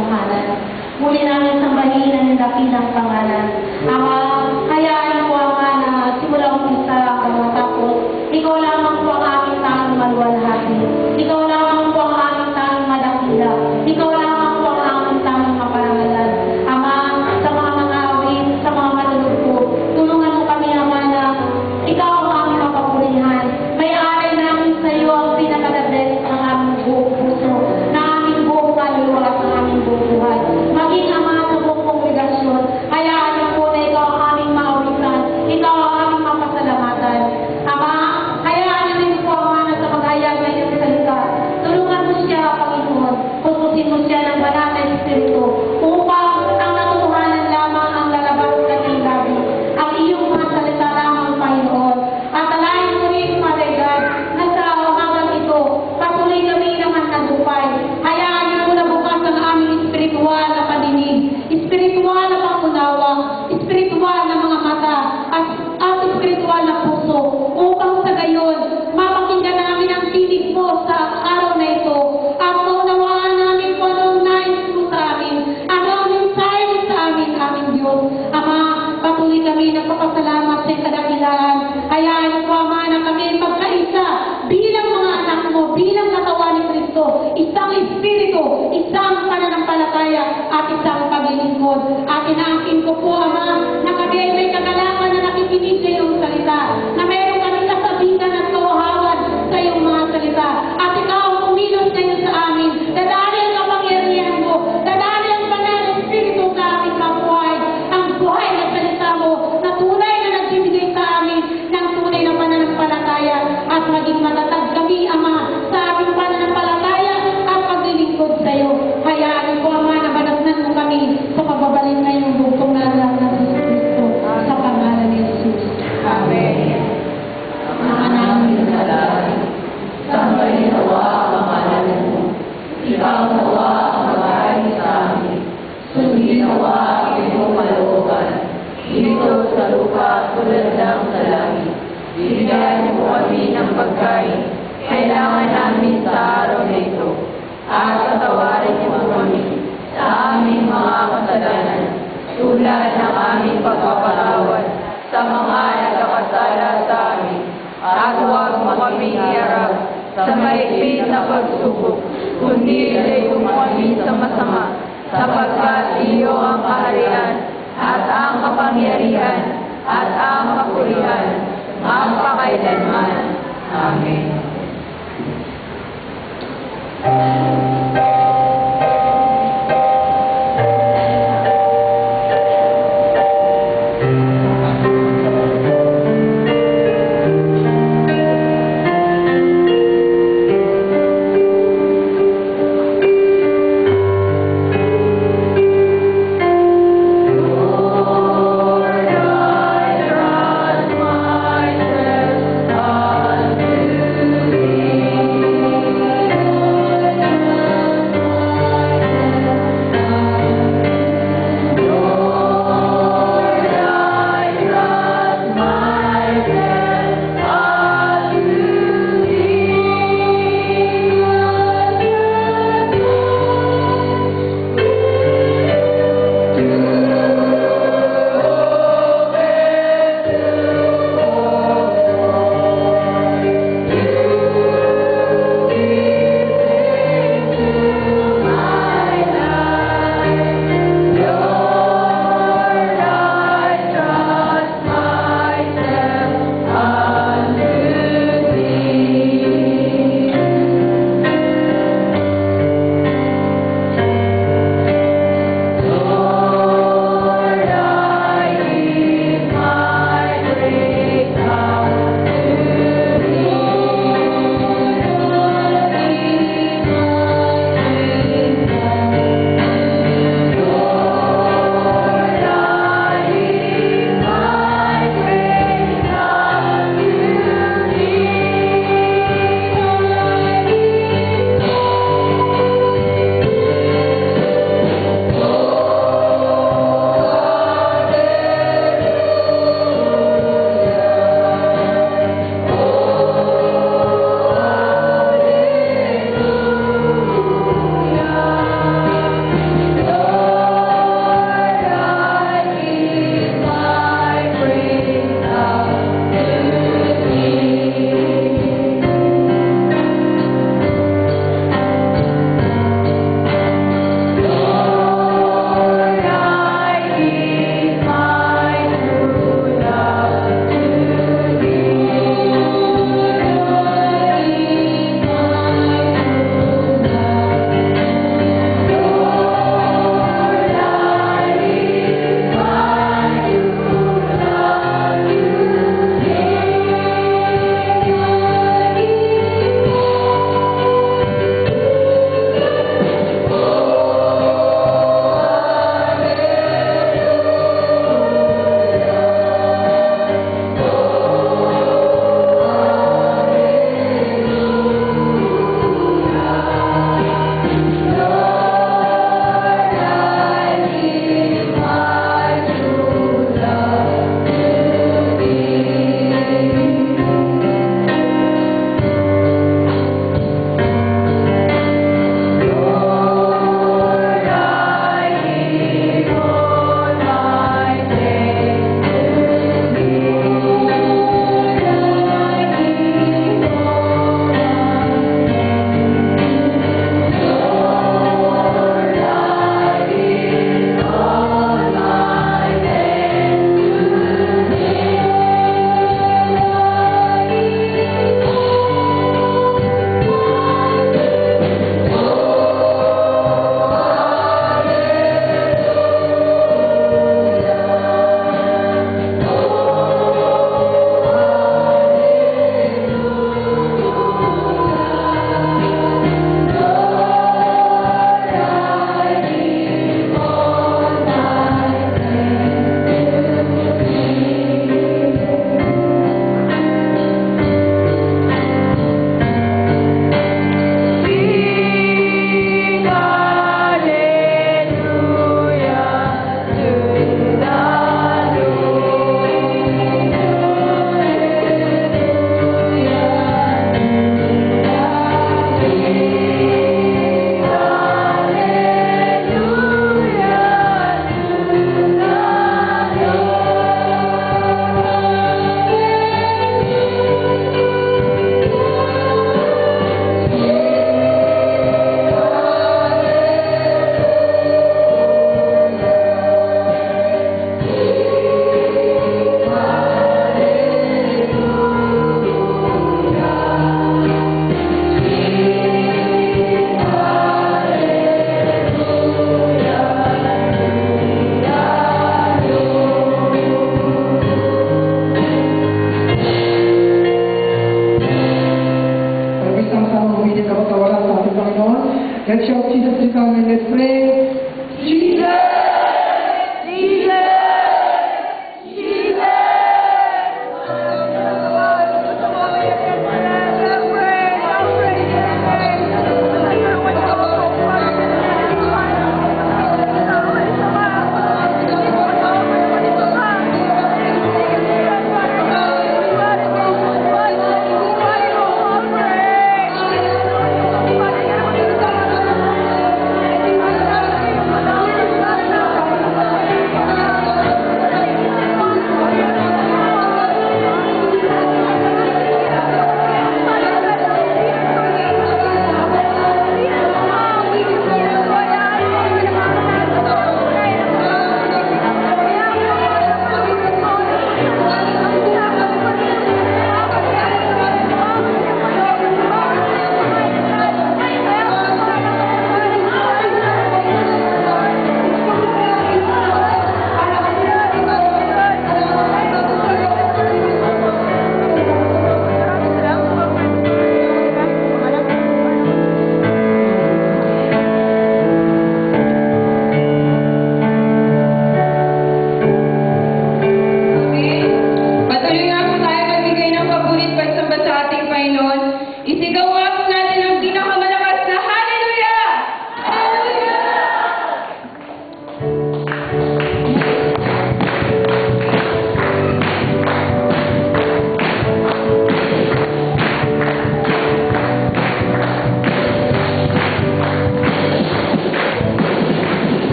katotohanan. Muli namin sambahin ang dakilang pangalan. Ama, hayaan po, Ama, na simula umpisa ang matapos, ikaw lamang po ang aming tanging maluwalhati. Ikaw lamang po ang aming tanging madakila. Ikaw lamang po ang aming tanging maparangalan. Ama, sa mga awit, sa mga manunod, tulungan mo kami, Ama, na ikaw ang aming mapapurihan. May-ari namin sa iyo ang pinaka-the-best ng aming buong puso, na aming buong kaluluwa at ng aming buong buhay. Maging Ama sa buong kongregasyon, hayaan niyo po na ikaw ang aming maawitan, ikaw ang aming mapasalamatan. Ama, hayaan niyo rin po, Ama, na sa maghayag na iyong salita. Tulungan mo siya, Panginoon, pupusin mo siya ng banal na Espiritu, upang ang katotohanan lamang ang lalabas sa kanyang labi, ang iyong mga salita lamang, Panginoon. At alayin mo rin, Father God, na sa umagang ito, patuloy kami naman nagupay. Hayaan niyo po na bukas ang aming espiritual na paninig, espiritual na pangunawa, espiritual na mga mata, at espiritual na puso, upang sa gayon, mapakinggan namin ang tinig mo sa araw na ito, at maunawaan namin kung anong nais mo sa amin, ano ang mensahe mo sa amin, aming Diyos. Ama, patuloy kami nagpapasalamat sa kadakilaan. Hayaan niyo po, Ama, na kami magkaisa bilang mga anak mo, bilang katawan ni Kristo, isang espiritu, isang pananampalataya, at isang paglilingkod. At inaangkin ko po, Ama, na kami ay may kagalakan na nakikinig sa iyong salita, na meron kami kasabihan at kawahawan sa iyong mga salita. At ikaw ang kumilos ngayon sa amin. Dadali ang kapangyarihan mo, dadali ang banal na espiritu sa aming mabuhay, ang buhay na salita mo, na tunay na nagbibigay sa amin ng tunay na pananampalataya, at maging matatag kami, Ama, sa aming pananampalataya at paglilingkod sa iyo. Hayaan ko, Ama, na banatnan mo kami sa pagbabalik na iyong bugtong na alam ng Jesus Cristo, sa pangalan ni Jesus. Amen. Mga namin sa langit, sambahin nawa ang pangalan mo. Ikaw nawa ang mag-aari sa amin. Sundin nawa ang iyong kalooban. Dito sa lupa tulad ng sa langit. Bigyan mo kami ng pagkain. Kailangan namin sa araw na ito. At patawarin mo kami sa aming mga kasalanan. Tulad ng aming pagpapatawad sa mga nagkakasala sa amin. At huwag mo kami iarap sa mahigpit na pagsubok, kundi ilayo mo kami sa masama, sapagkat iyo ang kaharian, at ang kapangyarihan, at ang kapurihan, magpakailanman. Amen. Myself unto thee,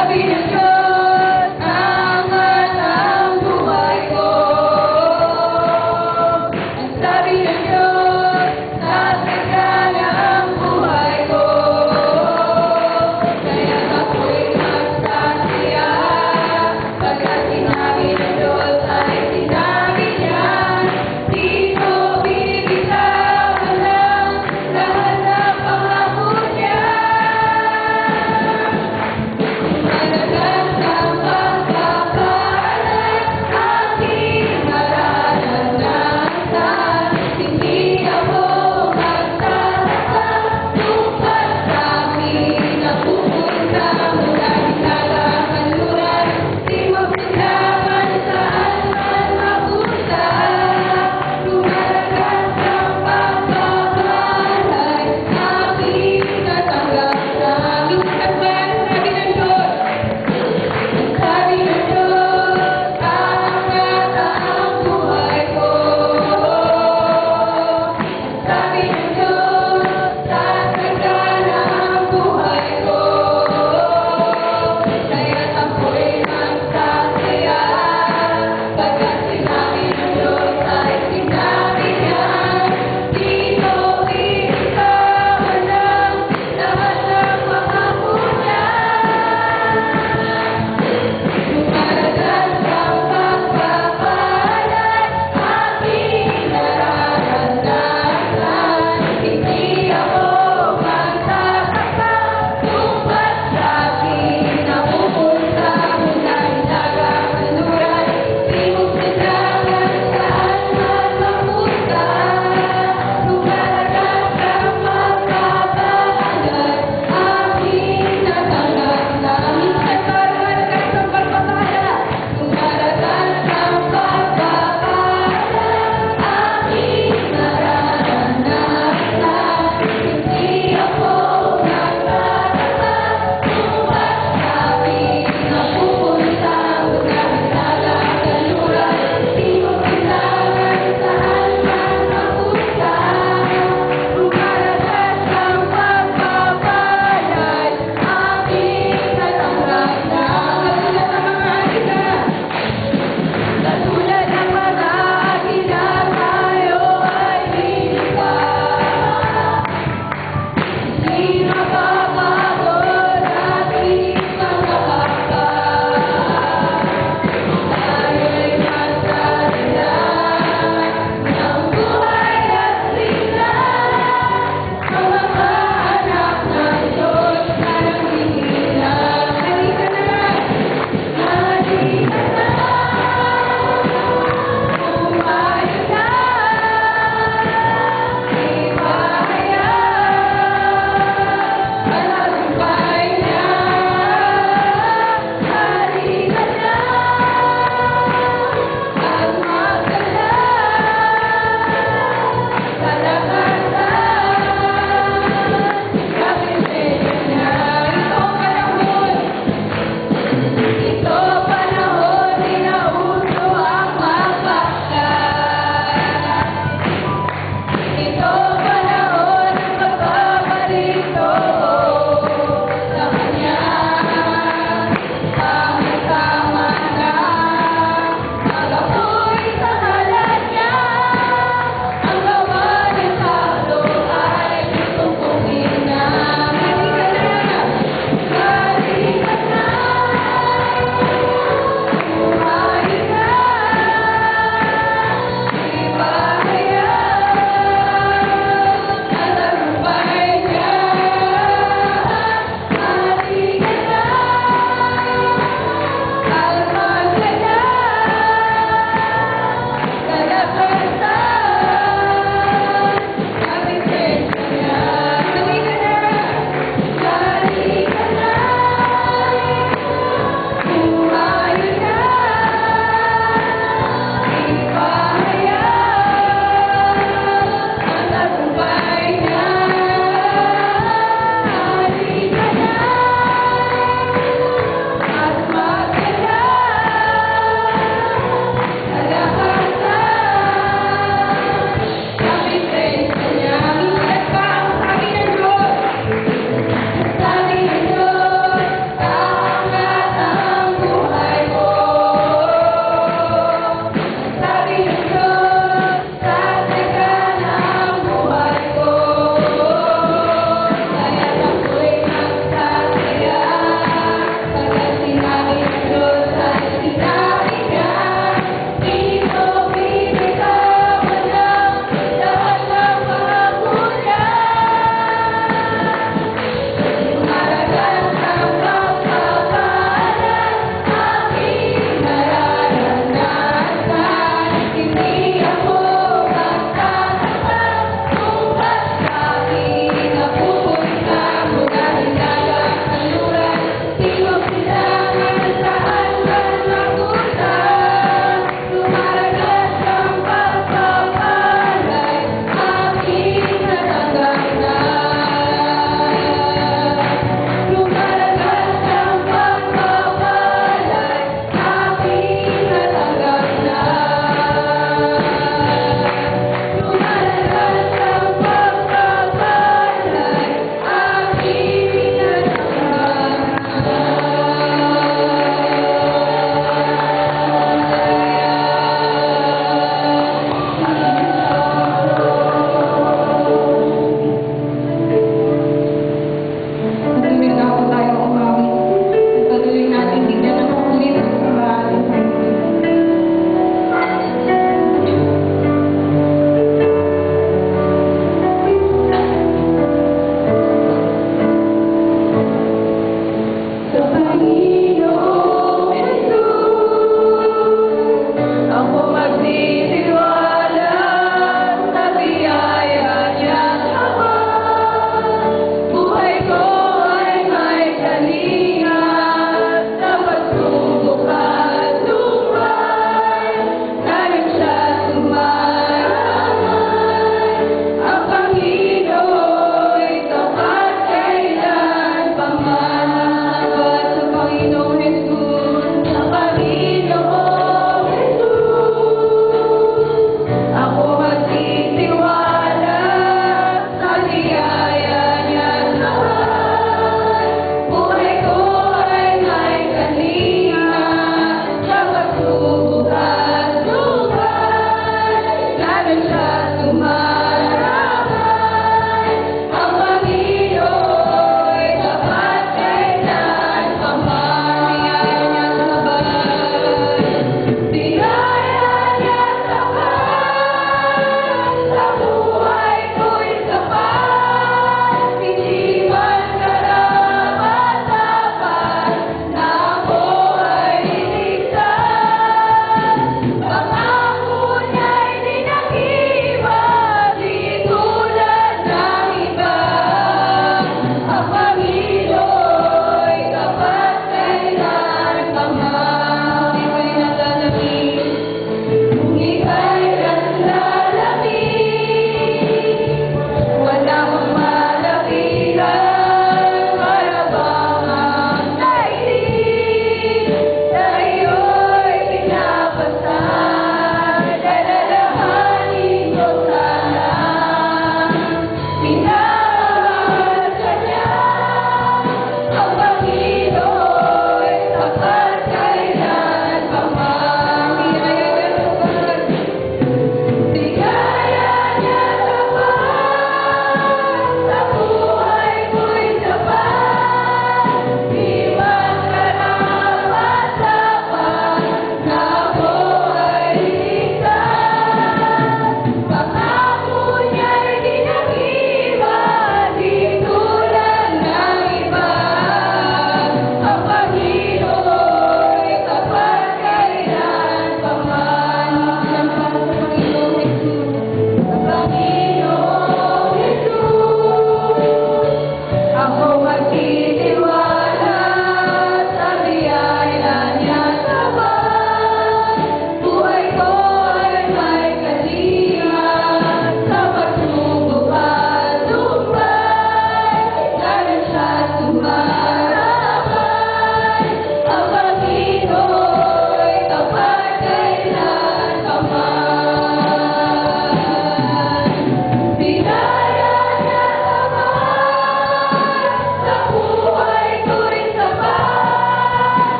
Sabi ng Diyos, angat ang buhay ko. Ang sabi ng Diyos, sasagana ang buhay ko. Kaya ako'y magsasaya, pagkat sinabi ng Diyos ay sinabi niya. Di ko bibitawan ang lahat ng pangako niya. Malakas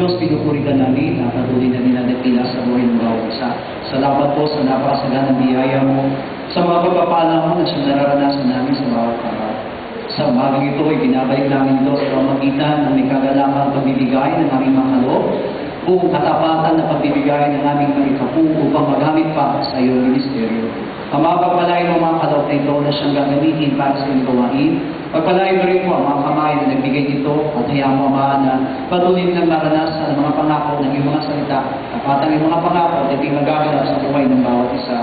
Diyos, pinupuri ka namin at patuloy na dinadakila sa buhay ng bawat isa. Salamat po sa napakasaganang biyaya mo, sa mga pagpapala mo na siyang nararanasan namin sa bawat araw. Sa umagang ito ay binabalik namin ito sa pamagitan ng may kagalamang pagbibigay ng aming mga kaloob, buong katapatan na pagbibigay ng aming mga ikapu upang magamit pa sa iyong ministeryo. Ama, pagpalain mo mga kaloob na ito na siyang gagamitin para sa iyong gawain. Pagpalain mo rin po ang mga kamay na nagbigay nito at hayaan mo, Ama, na patuloy ng maranasan ang mga pangako ng iyong mga salita, tapatan ang mga pangako at ito'y magaganap sa buhay ng bawat isa.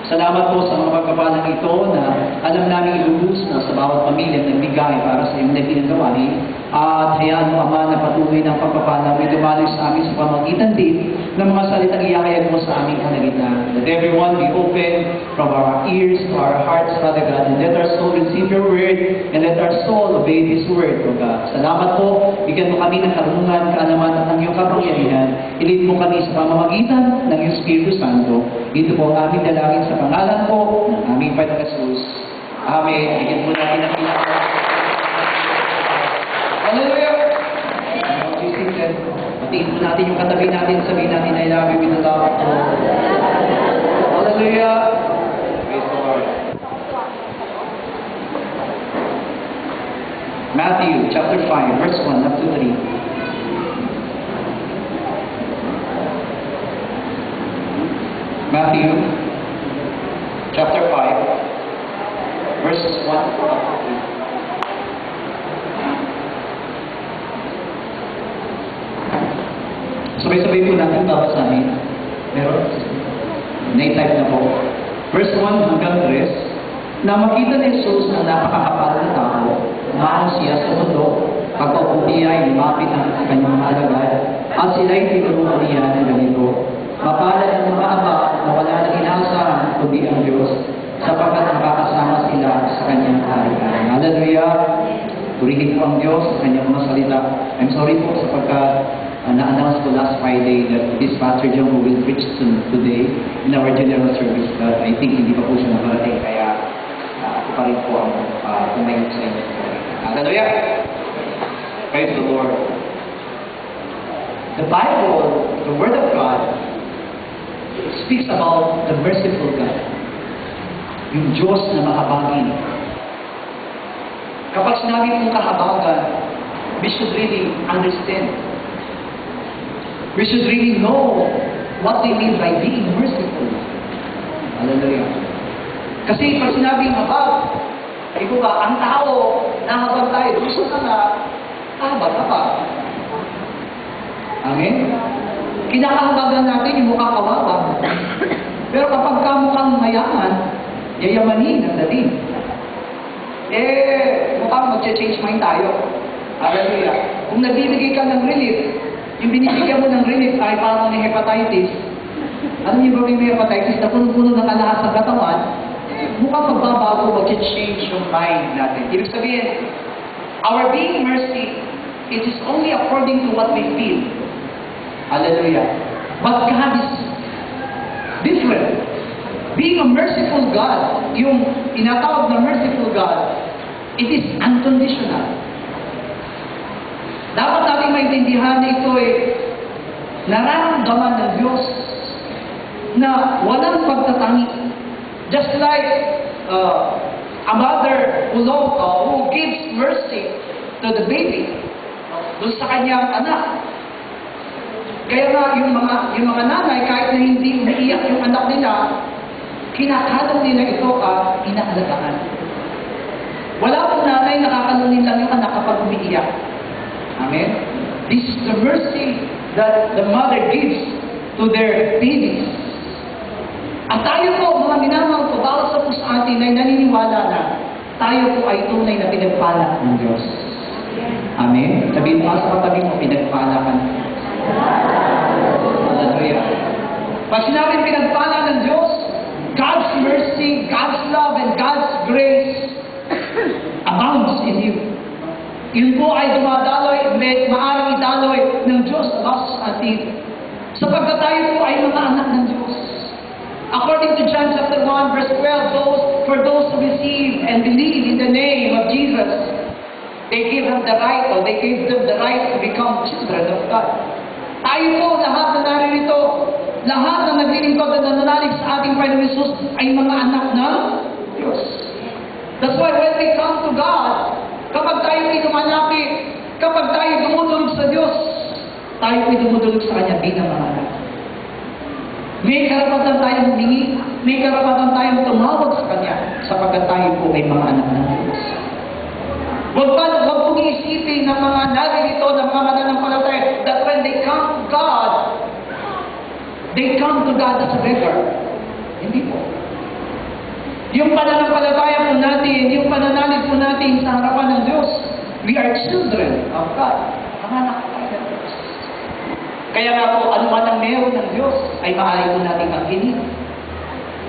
Salamat po sa mga pagpapalang ito na alam namin ilubos na sa bawat pamilya na nagbigay para sa iyong pinagawain. At hayaan mo, Ama, na patuloy ng pagpapalang may dumaloy sa amin sa pamagitan din ng mga salitang iyahayag mo sa aming kalagitnaan. Let everyone be open from our ears to our hearts, Father God, and let our soul receive your word, and let our soul obey this word, O God. Salamat po, bigyan mo kami ng karunungan, kaalaman at ang iyong kapangyarihan. Ilid mo kami sa pamamagitan ng iyong Espiritu Santo. Ito po ang aming dalangin sa pangalan po ng aming Panginoong Jesus. Amen. Bigyan po natin ang pinaka. Hallelujah! Patiin po natin yung katabi natin, sabihin natin, I love you with the love of God. Hallelujah! Praise the Lord. Matthew chapter 5, verse 1 up to 3. Matthew chapter 5, verses 1 up to 3. Sabay-sabay po natin babasahin. Meron? Na-type na po. Verse 1 hanggang 3. Na makita ni Jesus na napakakapal na tao, umaano siya sa mundo, pagpaupo niya ay lumapit ang kanyang mga alagad, at sila'y tinuruan niya ng ganito. Mapalad ang mga ama na wala nang inaasahan kundi ang Diyos, sapagkat nakakasama sila sa kanyang kaharian. Hallelujah! Purihin po ang Diyos sa kanyang mga salita. I'm sorry po sapagkat na-announce ko last Friday that this Pastor John will preach today in our general service, but I think hindi pa po siya nakarating, kaya ako pa rin po ang tumayo sa inyo. Hallelujah! Praise the Lord! The Bible, the Word of God, speaks about the merciful God. Yung Diyos na mahabagin. Kapag sinabi mong kahabagan, we should really understand. We should really know what they mean by being merciful. Hallelujah. Kasi pag sinabing habag, ito ka, ang tao, nahabag tayo, gusto ka na, habag. Amen? Kinakahabagan natin yung mukha kawawa. Pero kapag kamukhang mayaman, yayamanin ang dating. Mukhang mag-change mind tayo. Hallelujah. Kung nagbibigay ka ng relief, yung binibigyan mo ng relief ay parang ng hepatitis. Alam niyo ba yung hepatitis na puno-puno ng alahas sa katawan, mukhang magbabago, mag-change yung mind natin. Ibig sabihin, our being mercy, it is only according to what we feel. Hallelujah. But God is different. Being a merciful God, yung inatawag na merciful God, it is unconditional. Dapat natin maintindihan na ito ay nararamdaman ng Diyos na walang pagtatangi. Just like a mother who gives mercy to the baby, doon sa kanyang anak. Kaya nga yung mga nanay, kahit na hindi umiiyak yung anak nila, kinakatong nila ito inaalagaan. Wala pong nanay nakakanunin lang yung anak kapag umiiyak. Amen? This is the mercy that the mother gives to their babies. At tayo po, mga minamahal ko, bawat sa po sa atin ay naniniwala na tayo po ay tunay na pinagpala ng Diyos. Amen? Sabihin mo sa katabi mo, pinagpala ka ng Diyos. Hallelujah. Pag sinabing pinagpala ng Diyos, God's mercy, God's love, and God's grace abounds in you. Yun po ay dumadaloy, maaaring idaloy ng Diyos sa atin. Sapagkat tayo po ay mga anak ng Diyos. According to John chapter 1, verse 12, for those who receive and believe in the name of Jesus, they gave them the right to become children of God. Tayo po, lahat na naririto, lahat na naglilingkod at nananalig sa ating Panginoon Jesus ay mga anak ng Diyos. That's why when we come to God, kapag tayo pinumalapit, kapag tayo dumudulog sa Diyos, tayo ay dumudulog sa Kanya bilang mga anak. May karapatan tayong humingi, may karapatan tayong tumawag sa Kanya, sapagkat tayo po ay mga anak ng Diyos. Huwag pong iisipin ng mga naririto, ng mga mananampalataya, that when they come to God as a beggar. Hindi po. Yung pananampalataya po natin, yung pananalig po natin sa harapan ng Diyos, we are children of God. Mga anak tayo ng Diyos. Kaya nga po, ano man ang meron ng Diyos, ay maaari po natin angkinin.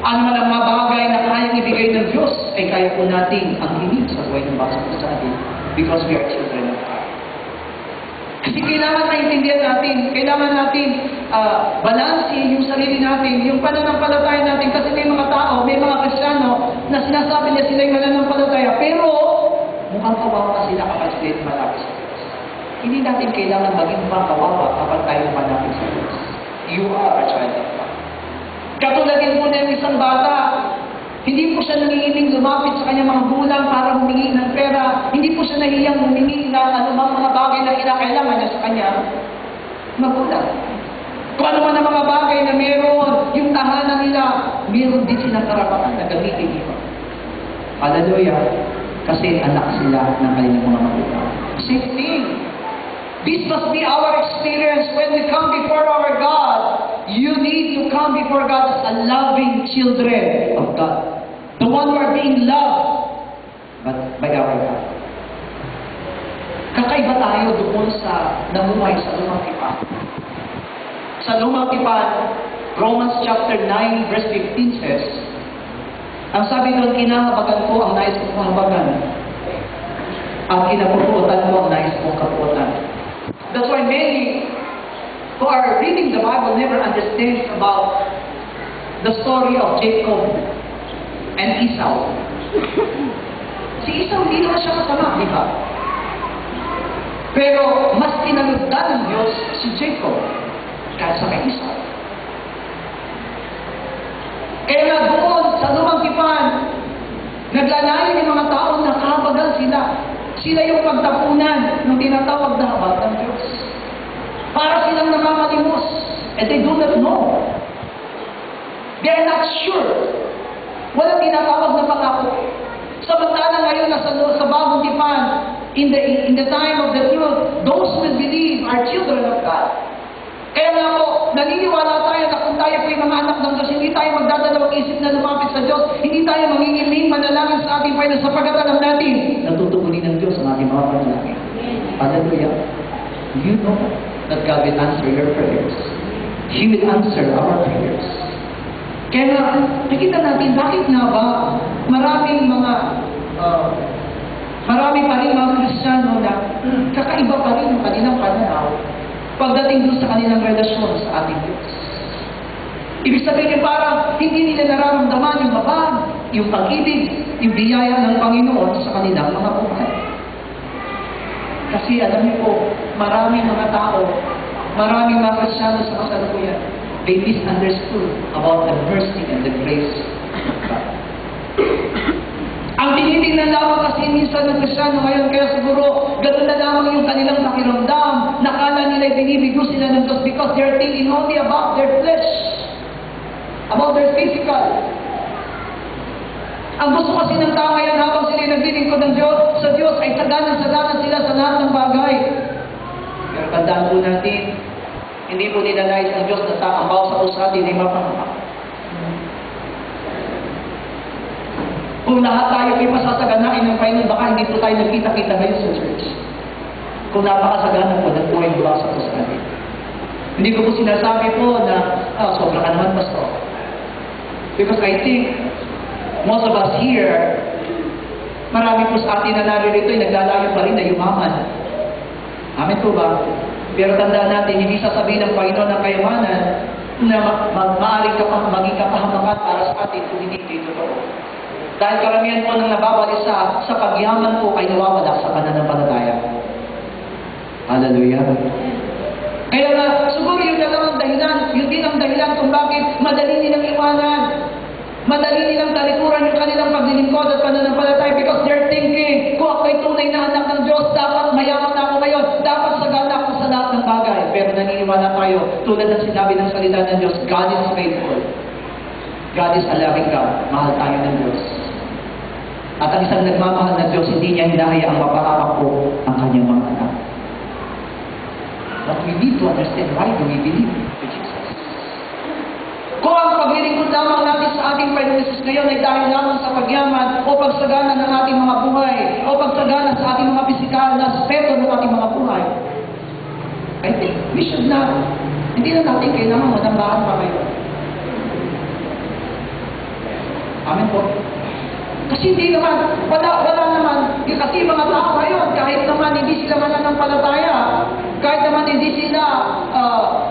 Ano man ang mga bagay na kayang ibigay ng Diyos, ay kaya po natin angkinin sa buhay ng basa po sa atin, because we are children of God. Kasi kailangan maintindihan natin, kailangan natin balansin yung sarili natin, yung pananampalataya natin, kasi may mga tao, may mga Kristiyano na sinasabi niya sila yung mananampalataya, pero mukhang kawawa sila kapag sila malapit sa Diyos. Hindi natin kailangan maging kawawa kapag tayo malapit sa Diyos. You are a child of God. Katulad din po ng isang bata, hindi po siya nanginginig lumapit sa kanyang mga gulang para humingi ng pera. Hindi po siya nahiyang humingi ng anumang mga bagay na kinakailangan niya sa kanya magulang. Kung ano man ang mga bagay na meron, yung tahanan nila, meron din silang karapatan na gamitin ito. Hallelujah. Kasi anak sila ng kanilang mga magulang. Same thing. This must be our experience when we come before our God. You need to come before God as a loving children of God. The one who are being loved by our God. Kakaiba tayo doon sa namuhay sa lumang tipan. Sa lumang tipan, Romans chapter 9 verse 15 says, ang sabi doon, kinahabagan ko ang nais kong kahabagan at kinapupuotan ko ang nais kong kapuotan. That's why many who are reading the Bible never understand about the story of Jacob and Esau. Si Esau hindi naman siya kasama, di ba? Pero mas tinalugdan ng Diyos si Jacob kaysa kay Esau. Kaya nga doon sa lumang tipan, naglalayo yung mga tao na kahabagan sila. Sila yung pagtapunan ng tinatawag na habag ng Diyos. Para silang namamalimos. And they do not know. They are not sure. Walang tinatawag na pangako. Samantalang ngayon sa bagong tipan, in the time of the truth, those who will believe are children of God. Kaya nga po, naniniwala tayo na kung tayo po yung mga anak ng Diyos, hindi tayo magdadalawang isip na lumapit sa Diyos, hindi tayo mangingiling manalangin sa ating Panginoon sapagkat alam natin, natutugunin ng Diyos ang ating mga panalangin. Hallelujah. You know that God will answer your prayers. He will answer our prayers. Kaya nga, nakita natin, bakit nga ba marami pa rin mga Kristiyano na kakaiba pa rin ang kanilang pananaw pagdating doon sa kanilang relasyon sa ating Diyos. Ibig sabihin parang hindi nila nararamdaman yung habag, yung pag-ibig, yung biyaya ng Panginoon sa kanilang mga buhay. Kasi alam niyo po, maraming mga tao, maraming mga Kristiyano sa kasalukuyan, they misunderstood about the mercy and the grace of God. Ang tinitingnan lamang kasi minsan ng Kristiyano ngayon, kaya siguro gano'n na lamang yung kanilang pakiramdam, nakala nila binibigo sila ng Diyos because they're thinking only about their flesh, about their physical. Ang gusto kasi ng tao ngayon habang sila naglilingkod ng Diyos, sa Diyos ay saganan sila sa lahat ng bagay. Pero tandaan po natin, hindi po nila nais ng Diyos na ang bawat sa puso natin ay mapangamak. Kung lahat tayo ay pasasaganain ng Panginoon, baka hindi po tayo nagkita-kita ngayon sa church. Kung napakasagana po ng buhay ng basa po sa atin. Hindi ko po sinasabi po na, sobra ka naman, Pastor. Because I think, most of us here, marami po sa atin na naririto ay naglalayo pa rin na yumaman. Amen po ba? Pero tandaan natin, hindi sasabihin ng Panginoon ng kayamanan na maaaring maging kapahamakan para sa atin kung hindi ito totoo. Dahil karamihan po nang nababalisa sa pagyaman po ay nawawala sa pananampalataya. Hallelujah. Kaya nga, siguro yun na lang ang dahilan, yun din ang dahilan kung bakit madali nilang iwanan. Madali nilang talikuran yung kanilang paglilingkod at pananampalataya because they're thinking, kung ako'y tunay na anak ng Diyos, dapat mayaman na ako ngayon, dapat sagana ako sa lahat ng bagay. Pero naniniwala tayo, tulad ng sinabi ng salita ng Diyos, God is faithful. God is a loving God. Mahal tayo ng Diyos. At ang isang nagmamahal na Diyos, hindi niya hinahayaang mapahamak po ang kanyang mga anak. But we need to understand why do we believe to Jesus. Kung ang paglilingkod lamang natin sa ating Panginoon Jesus ngayon ay dahil lamang sa pagyaman o pagsagana ng ating mga buhay o pagsagana sa ating mga pisikal na aspeto ng ating mga buhay, I think we should not, hindi na natin kailangan madambahan pa ngayon. Amen po. Kasi hindi naman, wala naman, kasi mga tao ngayon, kahit naman hindi sila mananampalataya, kahit naman hindi sila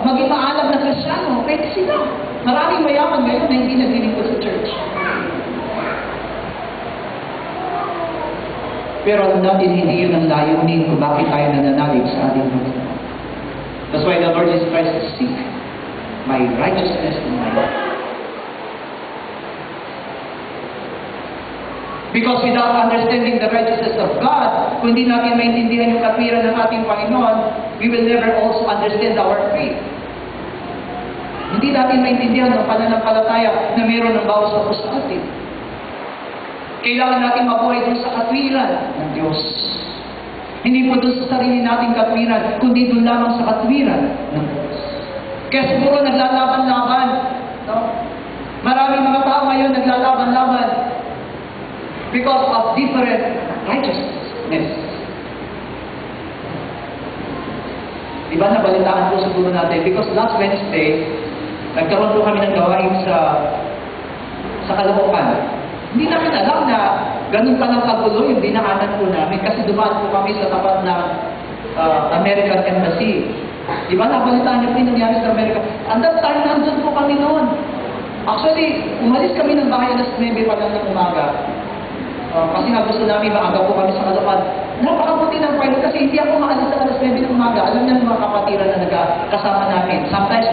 maging maalam na Kristyano, pwede sila. Maraming mayaman ngayon na hindi naglilingkod sa church. Pero alam natin, hindi yun ang layunin kung bakit tayo nananalig sa ating bansa. That's why the Lord Jesus Christ says, seek my righteousness in my life. Because without understanding the righteousness of God, kung hindi natin maintindihan yung katwiran ng ating Panginoon, we will never also understand our faith. Hindi natin maintindihan ang pananampalataya na meron ng bawat sa puso natin. Kailangan natin mabuhay dun sa katwiran ng Diyos. Hindi po dun sa sarili nating katwiran, kundi dun lamang sa katwiran ng Diyos. Kaya siguro naglalaban-laban. No? Maraming mga tao ngayon naglalaban-laban because of different righteousness. Diba nabalitaan po siguro natin? Because last Wednesday, nagkaroon po kami ng gawain sa Caloocan. Hindi namin alam na ganun pa ng kagulo yung dinaanan po namin kasi dumaan po kami sa tapat ng American Embassy. Diba nabalitaan niyo po yung nangyari sa Amerika? At that time, nandun po kami noon. Actually, umalis kami ng bahay alas 9 pa lang ng umaga. Kasi nga gusto namin maaga po kami sa Caloocan. Napakabuti ng Panginoon kasi hindi ako maalis sa alas 9 ng umaga. Alam niyo mga kapatiran na nagkasama namin. Sometimes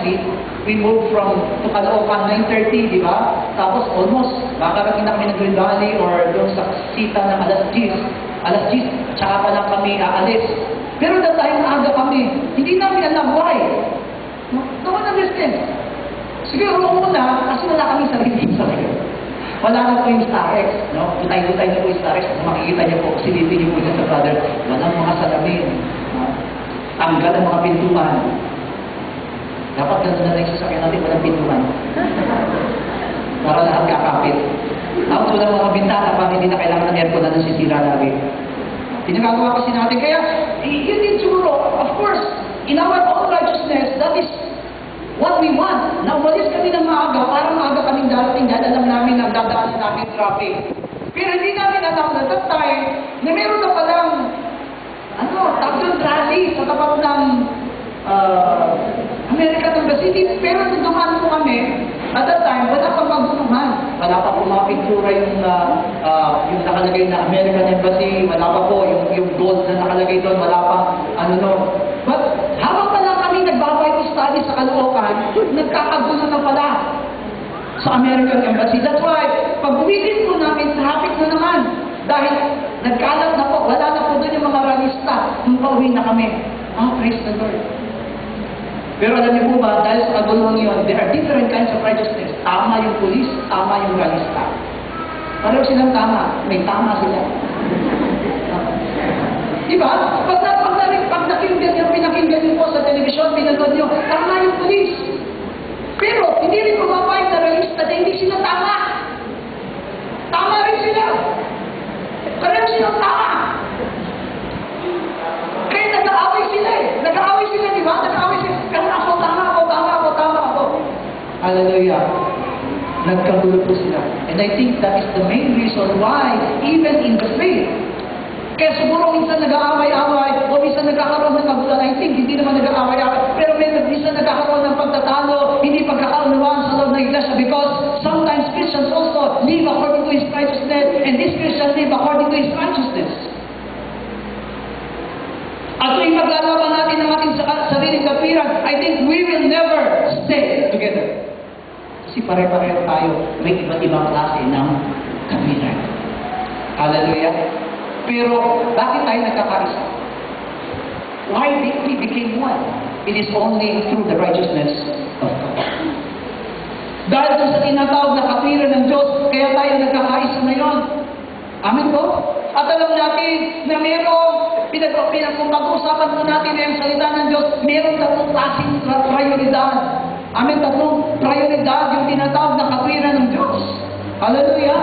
we move from to Caloocan 9:30, di ba? Tapos almost, makakarating na kami ng Green Valley or doon sa Sita ng alas 10. Alas 10, tsaka pa lang kami aalis. Pero that time, maaga kami. Hindi namin alam why. No one understands. Siguro una, kasi wala kami sarili sa ngayon. Wala na po yung Star-X, no? Tutay-tutay na po yung Star-X. Kung makikita niyo po, silipin niyo po dyan sa brother, walang mga salamin. Tanggal ang mga pintuan. Dapat ganun na lang yung sasakyan natin, walang pintuan. Para lahat kakapit. Tapos walang mga bintana para hindi na kailangan ng aircon na nasisira lagi. Pinagagawa kasi natin. Kaya, yun din siguro, of course, in our own righteousness, that is what we want. Na umalis kami ng maaga, para maaga kaming darating dahil alam namin na dadaanan namin traffic. Pero hindi namin alam na that time na meron na palang tatlong rally sa tapat ng American Embassy. Pero nung dumaan po kami, at that time, wala pang magbunuhan. Wala pa po mga pintura yung nakalagay na American Embassy, wala pa po yung gold na nakalagay doon, wala pa But habang pala kami nag-Bible study sa Caloocan, nagkakagulo na pala sa American Embassy. That's why, pag buwisin po namin, traffic na naman. Dahil nagkalat na po, wala na po doon yung mga ralista. Nung pauwi na kami. Praise the Lord. Pero alam niyo po ba, dahil sa kaguluhan yun, there are different kinds of righteousness. Tama yung pulis, tama yung ralista. Pareho silang tama. May tama sila. Diba? Pag nakinggan niyo, pinakinggan niyo po sa telebisyon, pinanood niyo, tama yung pulis. Pero, hindi rin pumapayag na realista na hindi sila tama. Tama rin sila. Pareho silang tama. Kaya nag-aaway sila eh. Nag-aaway sila, di ba? Nag-aaway sila. Pero ako tama. Hallelujah. Nagkagulo po sila. And I think that is the main reason why, even in the faith, kaya siguro minsan nag-aaway-away o minsan nagkakaroon ng kagulan. I think hindi naman nag-aaway-away. Pero minsan nagkakaroon ng pagtatalo, hindi pagkakaunawaan sa loob ng iglesia because sometimes Christians also live according to His righteousness and these Christians live according to His righteousness. At tuwing maglalaban natin ang ating sariling katwiran, I think we will never stay together. Kasi pare-pareho tayo, may iba't ibang klase ng katwiran. Hallelujah. Pero bakit tayo nagkakaisa? Why we became one? It is only through the righteousness of God. Dahil doon sa tinatawag na katwiran ng Diyos, kaya tayo nagkakaisa ngayon. Amen po? At alam natin na merong kung pag-uusapan po natin ang salita ng Diyos, merong tatlong klaseng prioridad. Amen, tatlong prioridad yung tinatawag na katwiran ng Diyos. Hallelujah!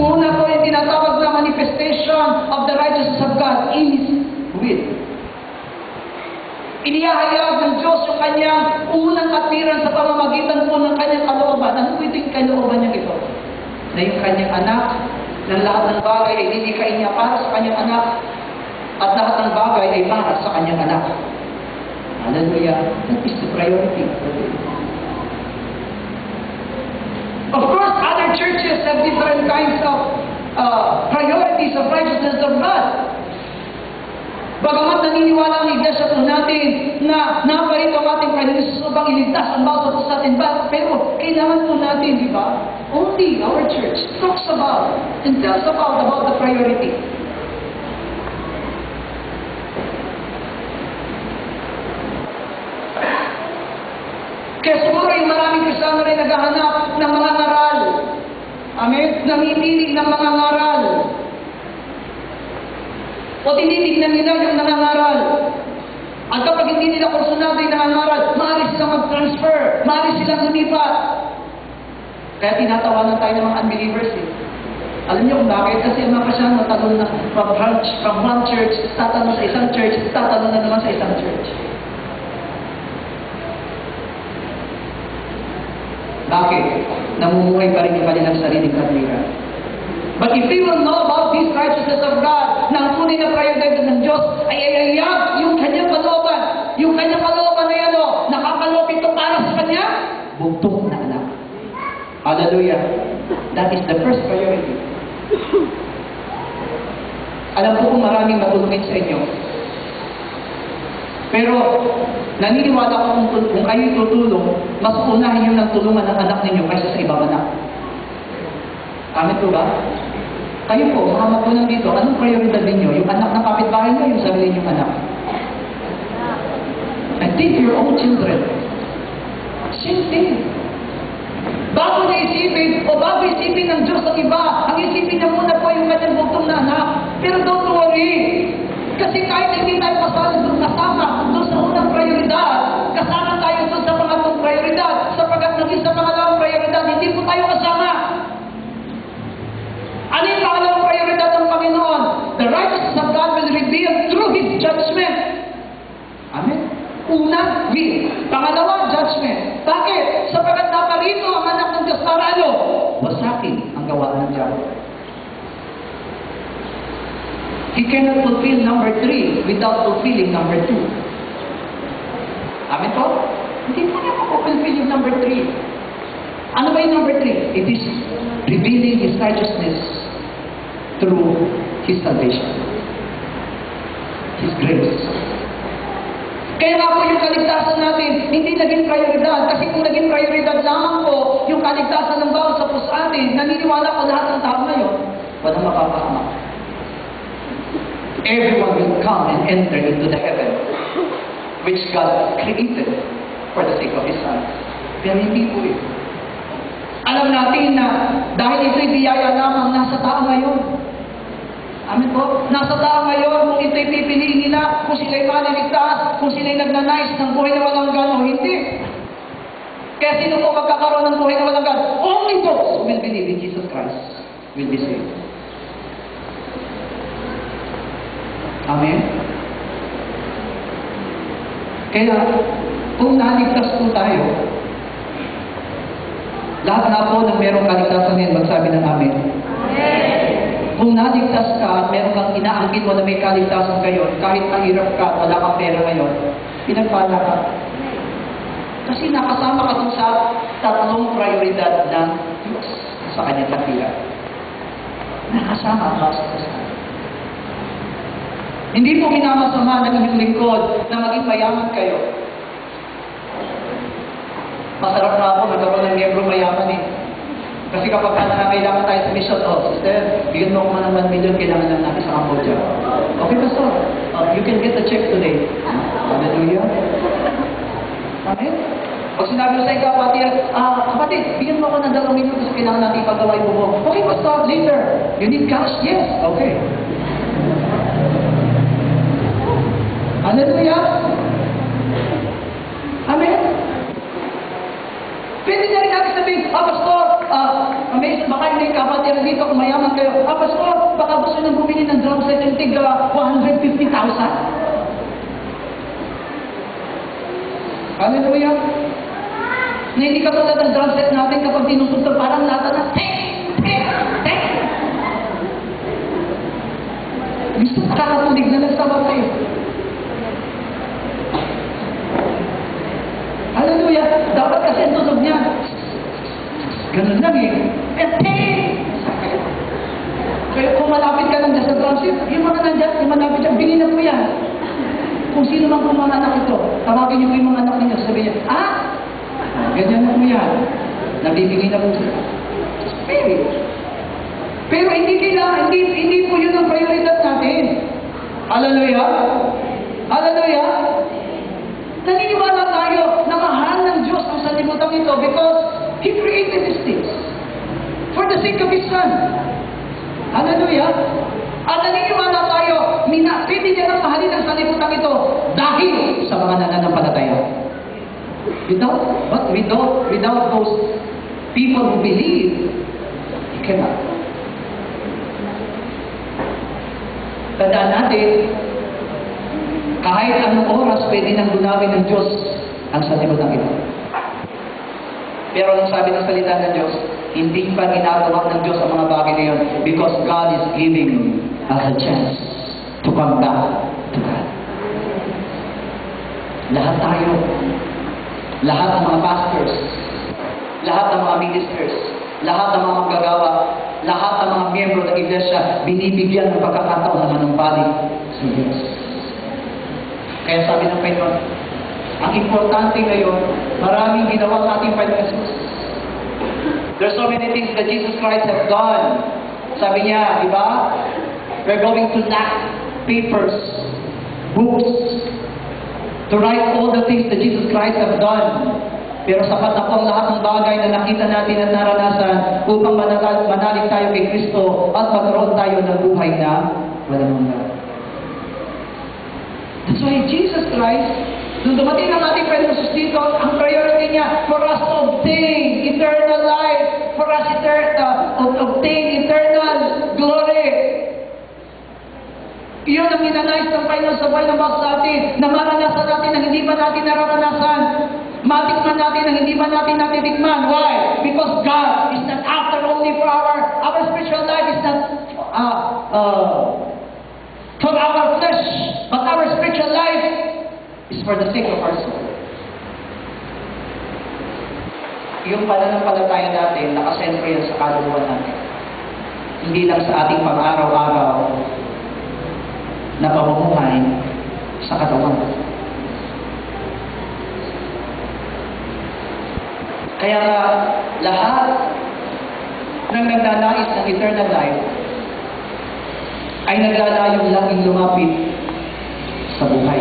Una po yung tinatawag na manifestation of the righteousness of God in His will. Inihahayag ng Diyos yung kanyang unang katwiran sa pamamagitan po ng kanyang kalooban. Ano po ito yung kalooban niya ito? Na yung kanyang anak, ng lahat ng bagay ay nilikain niya para sa kanyang anak, at lahat ng bagay ay para sa kanyang anak. Hallelujah. That is the priority. Of course, other churches have different kinds of priorities of righteousness of God. Bagamat naniniwala ang iglesia po natin na naparito ang ating Panginoon upang iligtas ang bawat po sa atin, pero kailangan po natin, di ba? Only our church talks about and tells about the priority. Kaya siguro yung maraming Kristiyano rin naghahanap ng mga ngaral. Amen? Namitinig ng mga ngaral. O tinitignan nila yung nangangaral. At kapag hindi nila kursunado yung nangangaral, maaari silang mag-transfer, maaari silang lumipat. Kaya tinatawanan tayo ng mga unbelievers eh. Alam niyo kung bakit? Kasi ang mga Kristiyano talon na from one church, tatalon sa isang church, tatalon na naman sa isang church. Bakit? Namumuhay pa rin yung kanilang sariling katwiran. But if we will know about this righteousness of God, na ang tunay na prioridad ng Diyos ay ayayag yung kanyang kalooban. Yung kanyang kalooban na yan, nakakaloob ito para sa kanya, buntong na anak. Hallelujah. That is the first priority. Alam po kung maraming natulungin sa inyo. Pero, naniniwala ko kung kayo tutulong, mas unahin nyo ng tulungan ng anak ninyo kaysa sa ibang anak. Amen po ba? Kayo po, mga magulang dito, anong prioridad ninyo? Yung anak ng kapitbahay nyo, yung sarili ninyong anak? I think your own children. Same thing. Bago na isipin, o bago isipin ng Diyos ang iba, ang isipin niya muna po yung kanyang bugtong na anak. Pero don't worry. Kasi kahit hindi tayo kasama doon sa unang prioridad, kasama tayo doon sa pangatlong prioridad, sapagkat naging sa pangalawang prioridad, hindi po tayo kasama. Ano yung pangalawang prioridad ng Panginoon? The righteousness of God will reveal through His judgment. Amen? Una, will. Pangalawa, judgment. Bakit? Sapagkat naparito ang anak ng Diyos para ano? Wasakin ang gawa ng diabo. He cannot fulfill number 3 without fulfilling number 2. Amen po? Hindi po niya mapapulfill yung number 3. Ano ba yung number 3? It is revealing His righteousness through His salvation. His grace. Kaya nga po yung kaligtasan natin, hindi naging prioridad. Kasi kung naging prioridad lamang po, yung kaligtasan ng bawat sa puso atin, naniniwala ko lahat ng tao ngayon, walang mapapahamak. Everyone will come and enter into the heaven which God created for the sake of His Son. Pero hindi po ito. Alam natin na dahil ito'y biyaya lamang nasa tao ngayon. Amen po? Nasa tao ngayon kung ito'y pipiliin nila, kung sila'y maliligtas, kung sila'y nagnanais ng buhay na walang gano, hindi. Kaya sino po magkakaroon ng buhay na walang gano? Only those who will believe in Jesus Christ will be saved. Amen? Kaya, kung naligtas po tayo, lahat na po ng merong kaligtasan ngayon, magsabi ng Amen. Amen. Kung naligtas ka at meron kang inaangkin mo na may kaligtasan ngayon, kahit mahirap ka at wala kang pera ngayon, pinagpala ka. Kasi nakasama ka dun sa tatlong prioridad ng Diyos sa kanyang katwiran. Nakasama ka sa kasama. Hindi po minamasama ng inyong lingkod na maging mayaman kayo. Masarap na ako nagkaroon ng miyembro mayaman eh. Kasi kapag nangangailangan tayo sa mission, sister, bigyan mo ako ng 1 million, kailangan lang natin sa Cambodia. Okay, Pastor, you can get the check today. Hallelujah. Amen? Pag sinabi mo sa kapatid, bigyan mo ako ng 2 million kasi kailangan natin ipagawa yung bubong. Okay, Pastor, later. You need cash? Yes. Okay. Hallelujah. Amen? Pwede na rin natin sabihin, Pastor, amazing, baka hindi kapatid dito kung mayaman kayo. Pastor, baka gusto nang bumili ng drum set ng tiga 150,000. Hallelujah. Na hindi katulad ng drum set natin kapag tinutugtog parang lata na tek. Gusto nakakatulig na lang sa batay. Hallelujah. Dapat kasi ang tunog niya. Ganun lang eh. Kaya kung malapit ka lang dyan sa drum set, yung mga nandyan, yung malapit dyan, bili na po yan. Kung sino man kung mga anak ito, tawagin niyo po yung mga anak ninyo, sabihin niya, ganyan na po yan. Nabibigay na po sila. Spirit. Pero hindi kailangan, hindi po yun ang prioridad natin. Hallelujah. Hallelujah. Naniniwala tayo na mahal ng Diyos ang sanlibutan ito because He created these things for the sake of His Son. Hallelujah. At naniniwala tayo, pwede niya nang mahalin ang sanlibutan ito dahil sa mga nananampalataya. Without those people who believe, He cannot. Tandaan natin, kahit anong oras pwede nang dunawin ng Diyos ang sanlibutan ito. Pero ang sabi ng salita ng Diyos, hindi pa ginagawa ng Diyos ang mga bagay na yun because God is giving us a chance to come back to God. Lahat tayo, lahat ng mga pastors, lahat ng mga ministers, lahat ng mga manggagawa, lahat ng mga miyembro ng iglesia, binibigyan ng pagkakataon na manumbalik sa Diyos. Kaya sabi ng Panginoon, ang importante ngayon, maraming ginawa sa ating Panginoon Jesus. There's so many things that Jesus Christ has done. Sabi niya, di ba? We're going to lack papers, books, to write all the things that Jesus Christ has done. Pero sapat na po ang lahat ng bagay na nakita natin at naranasan upang manalig tayo kay Kristo at magkaroon tayo ng buhay na walang hanggan. That's why Jesus Christ, nung dumating ang ating Panginoon Jesus dito, ang priority niya for us to obtain eternal life, for us obtain eternal glory. Iyon ang ninanais ng Panginoon sa buhay ng bawat sa atin, na maranasan natin ang hindi pa natin nararanasan. Matikman natin ang hindi pa natin natitikman. Why? Because God is not after only for our spiritual life is not for our flesh, but our spiritual life is for the sake of our soul. Yung pananampalataya natin, nakasentro yan sa kaluluwa natin. Hindi lang sa ating pang-araw-araw na pamumuhay sa katawan. Kaya lahat ng naglalais ng eternal life ay naglalayong laging lumapit sa buhay.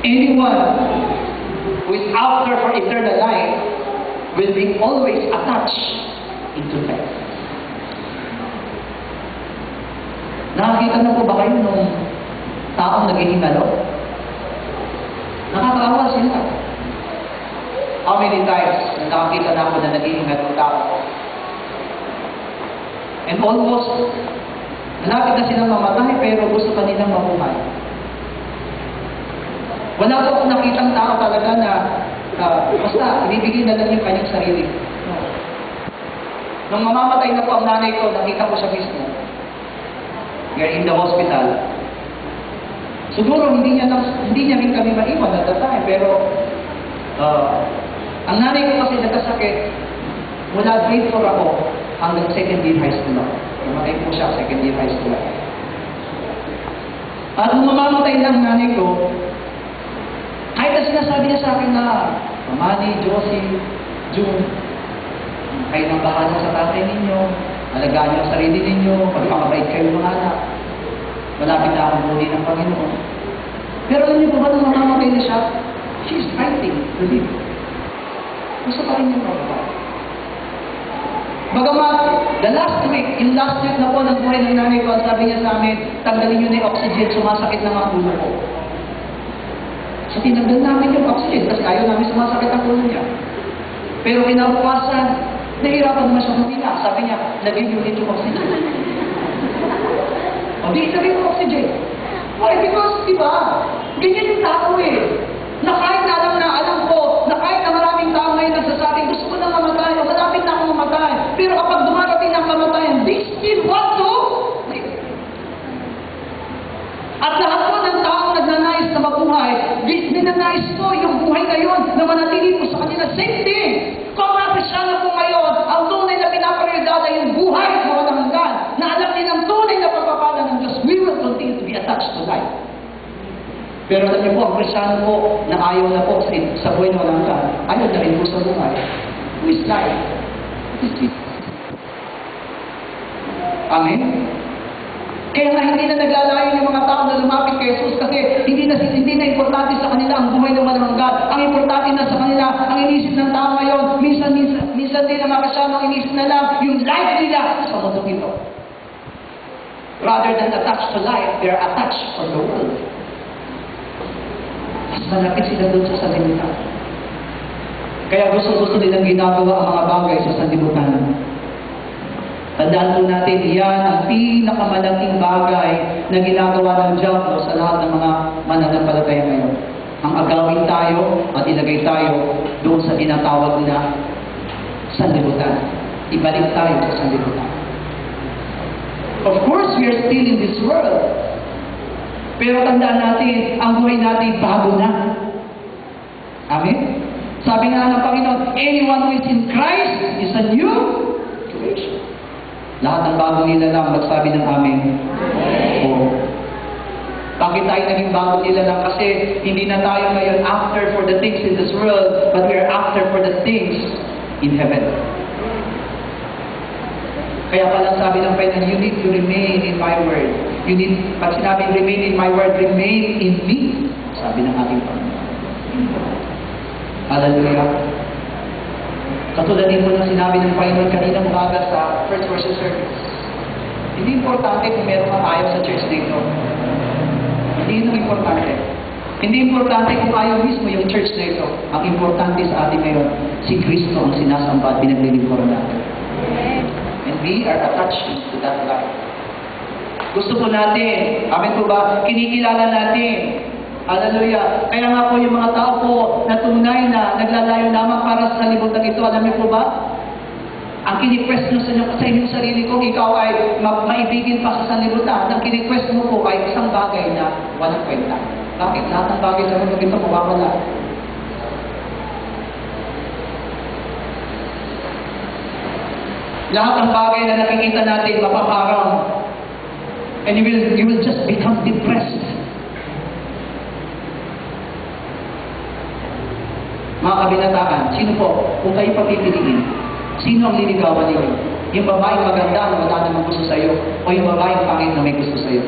Anyone who is after for eternal life will be always attached into death. Nakakita na po ba kayo nung taong naghihingalo? Nakakaawa sila. How many times nakakita na ako na naghihingalo tao? And almost, malapit na silang mamatay pero gusto pa nilang mabuhay. Wala po akong nakitang tao talaga na basta ibibigay na lang yung kanyang sarili. No. Nung mamamatay na po ang nanay ko, nakita ko siya mismo. We are in the hospital. Siguro hindi niya rin kami maiwan at that time, pero ang nanay ko kasi nagkasakit mula grade 4 ako hanggang second year high school ako. Namatay po siya, second year high school. At nung mamamatay ng nanay ko, kahit na sinasabi niya sa akin na, Mamani, Josie, June, kayo nang bahala sa tatay ninyo, alagaan niyo ang sarili ninyo, magpakabait kayo mga anak. Malapit na akong muli ng Panginoon. Pero alam niyo ba nung mamamatay na siya, she's fighting to live. Gusto pa rin yung mamatay. Bagamat, yung last week na po ng buhay ng nanay ko, sabi niya sa amin, tanggalin niyo na yung oxygen, sumasakit na ang ulo ko. So tinanggal namin yung oxygen kasi ayaw namin sumasakit ang ulo niya. Pero kinabukasan, nahirapan naman siya kumila. Sabi niya, lagay niyo ulit yung oxygen. O di, lagay yung oxygen. Why? Because, di ba, ganyan yung tao eh. Na kahit na alam ko, na kahit na maraming tao ngayon nagsasabing, gusto ko na mamatay, o malapit na akong mamatay. Pero kapag dumarating ang kamatayan, they still want to live. At lahat po ng taong nagnanais na mabuhay, ninanais po yung buhay na yun na manatili po sa kanila. Same thing. Kung napresya na po ngayon, ang tunay na pinaparyodada yung buhay ng mga nanganggan, na alam nilang tunay na pagpapala ng Diyos, we will continue to be attached to life. Pero alam niyo po, ang presyahan po na ayaw na po sa buhay ng nanganggan, ayaw na rin po sa buhay. Who is life? It is Jesus. Amen? Kaya nga hindi na naglalayo yung mga tao na lumapit kay Jesus kasi hindi na importante sa kanila ang buhay ng manananggal. Ang importante na sa kanila, ang inisip ng tao ngayon, minsan din na makasama ang inisip na lang yung life nila sa mundong ito. Rather than attached to life, they are attached on the world. Mas malapit sila doon sa sanlibutan. Kaya gusto nilang ginagawa ang mga bagay sa sanlibutan. Tandaan po natin, yan ang pinakamalaking bagay na ginagawa ng Diablo sa lahat ng mga mananampalataya ngayon. Ang agawin tayo at ilagay tayo doon sa tinatawag na sanlibutan. Ibalik tayo sa sanlibutan. Of course, we are still in this world. Pero tandaan natin, ang buhay natin bago na. Amen? Sabi nga ng Panginoon, anyone who is in Christ is a new creation. Lahat ng bago nila lang, magsabi ng amen. Oo. Bakit tayo naging bago nila lang? Kasi hindi na tayo ngayon after for the things in this world, but we are after for the things in heaven. Kaya pala sabi ng Panginoon, you need to remain in my word. You need, pag sinabi remain in my word, remain in me. Sabi ng ating Panginoon. Hallelujah. Katulad din po ng sinabi ng Panginoon kanina umaga sa first worship service. Hindi importante kung meron kang ayaw sa church dito. Hindi ito importante. Hindi importante kung ayaw mismo yung church na ito. Ang importante sa atin ngayon, si Kristo ang sinasamba at pinaglilingkuran natin. And we are attached to that life. Gusto po natin, amen po ba, kinikilala natin. Hallelujah. Kaya nga po yung mga tao po na tunay na naglalayo lamang para sa sanlibutan ito, alam niyo po ba? Ang kiniquest mo sa inyong sarili ko, ikaw ay maibigin pa sa sanlibutan. Ang kiniquest mo po ay isang bagay na walang kwenta. Bakit? Lahat ng bagay sa mundo ito mawawala. Lahat ng bagay na nakikita natin mapaparang. And you will just become depressed. Mga kabinataan, sino po, kung kayo pagpipiliin, sino ang liligawan ninyo? Yung babaeng maganda na wala namang gusto sa'yo, o yung babaeng pangit na may gusto sa'yo?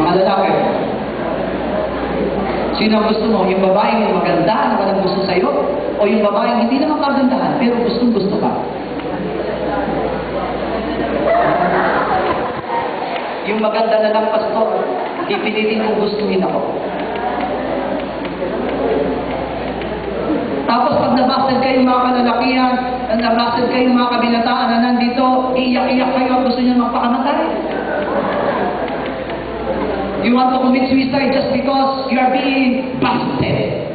Mga lalaki, sino ang gusto mo? Yung babaeng maganda na walang gusto sa'yo, o yung babaeng hindi naman kagandahan, pero gustong-gusto ka? Yung maganda na lang, pastor, ipilitin kong gustuhin ako. Tapos pag nabasted kayo mga kalalakihan, nabasted kayo mga kabinataan na nandito, iiyak-iyak kayo at gusto nyo magpakamatay. You want to commit suicide just because you are being busted.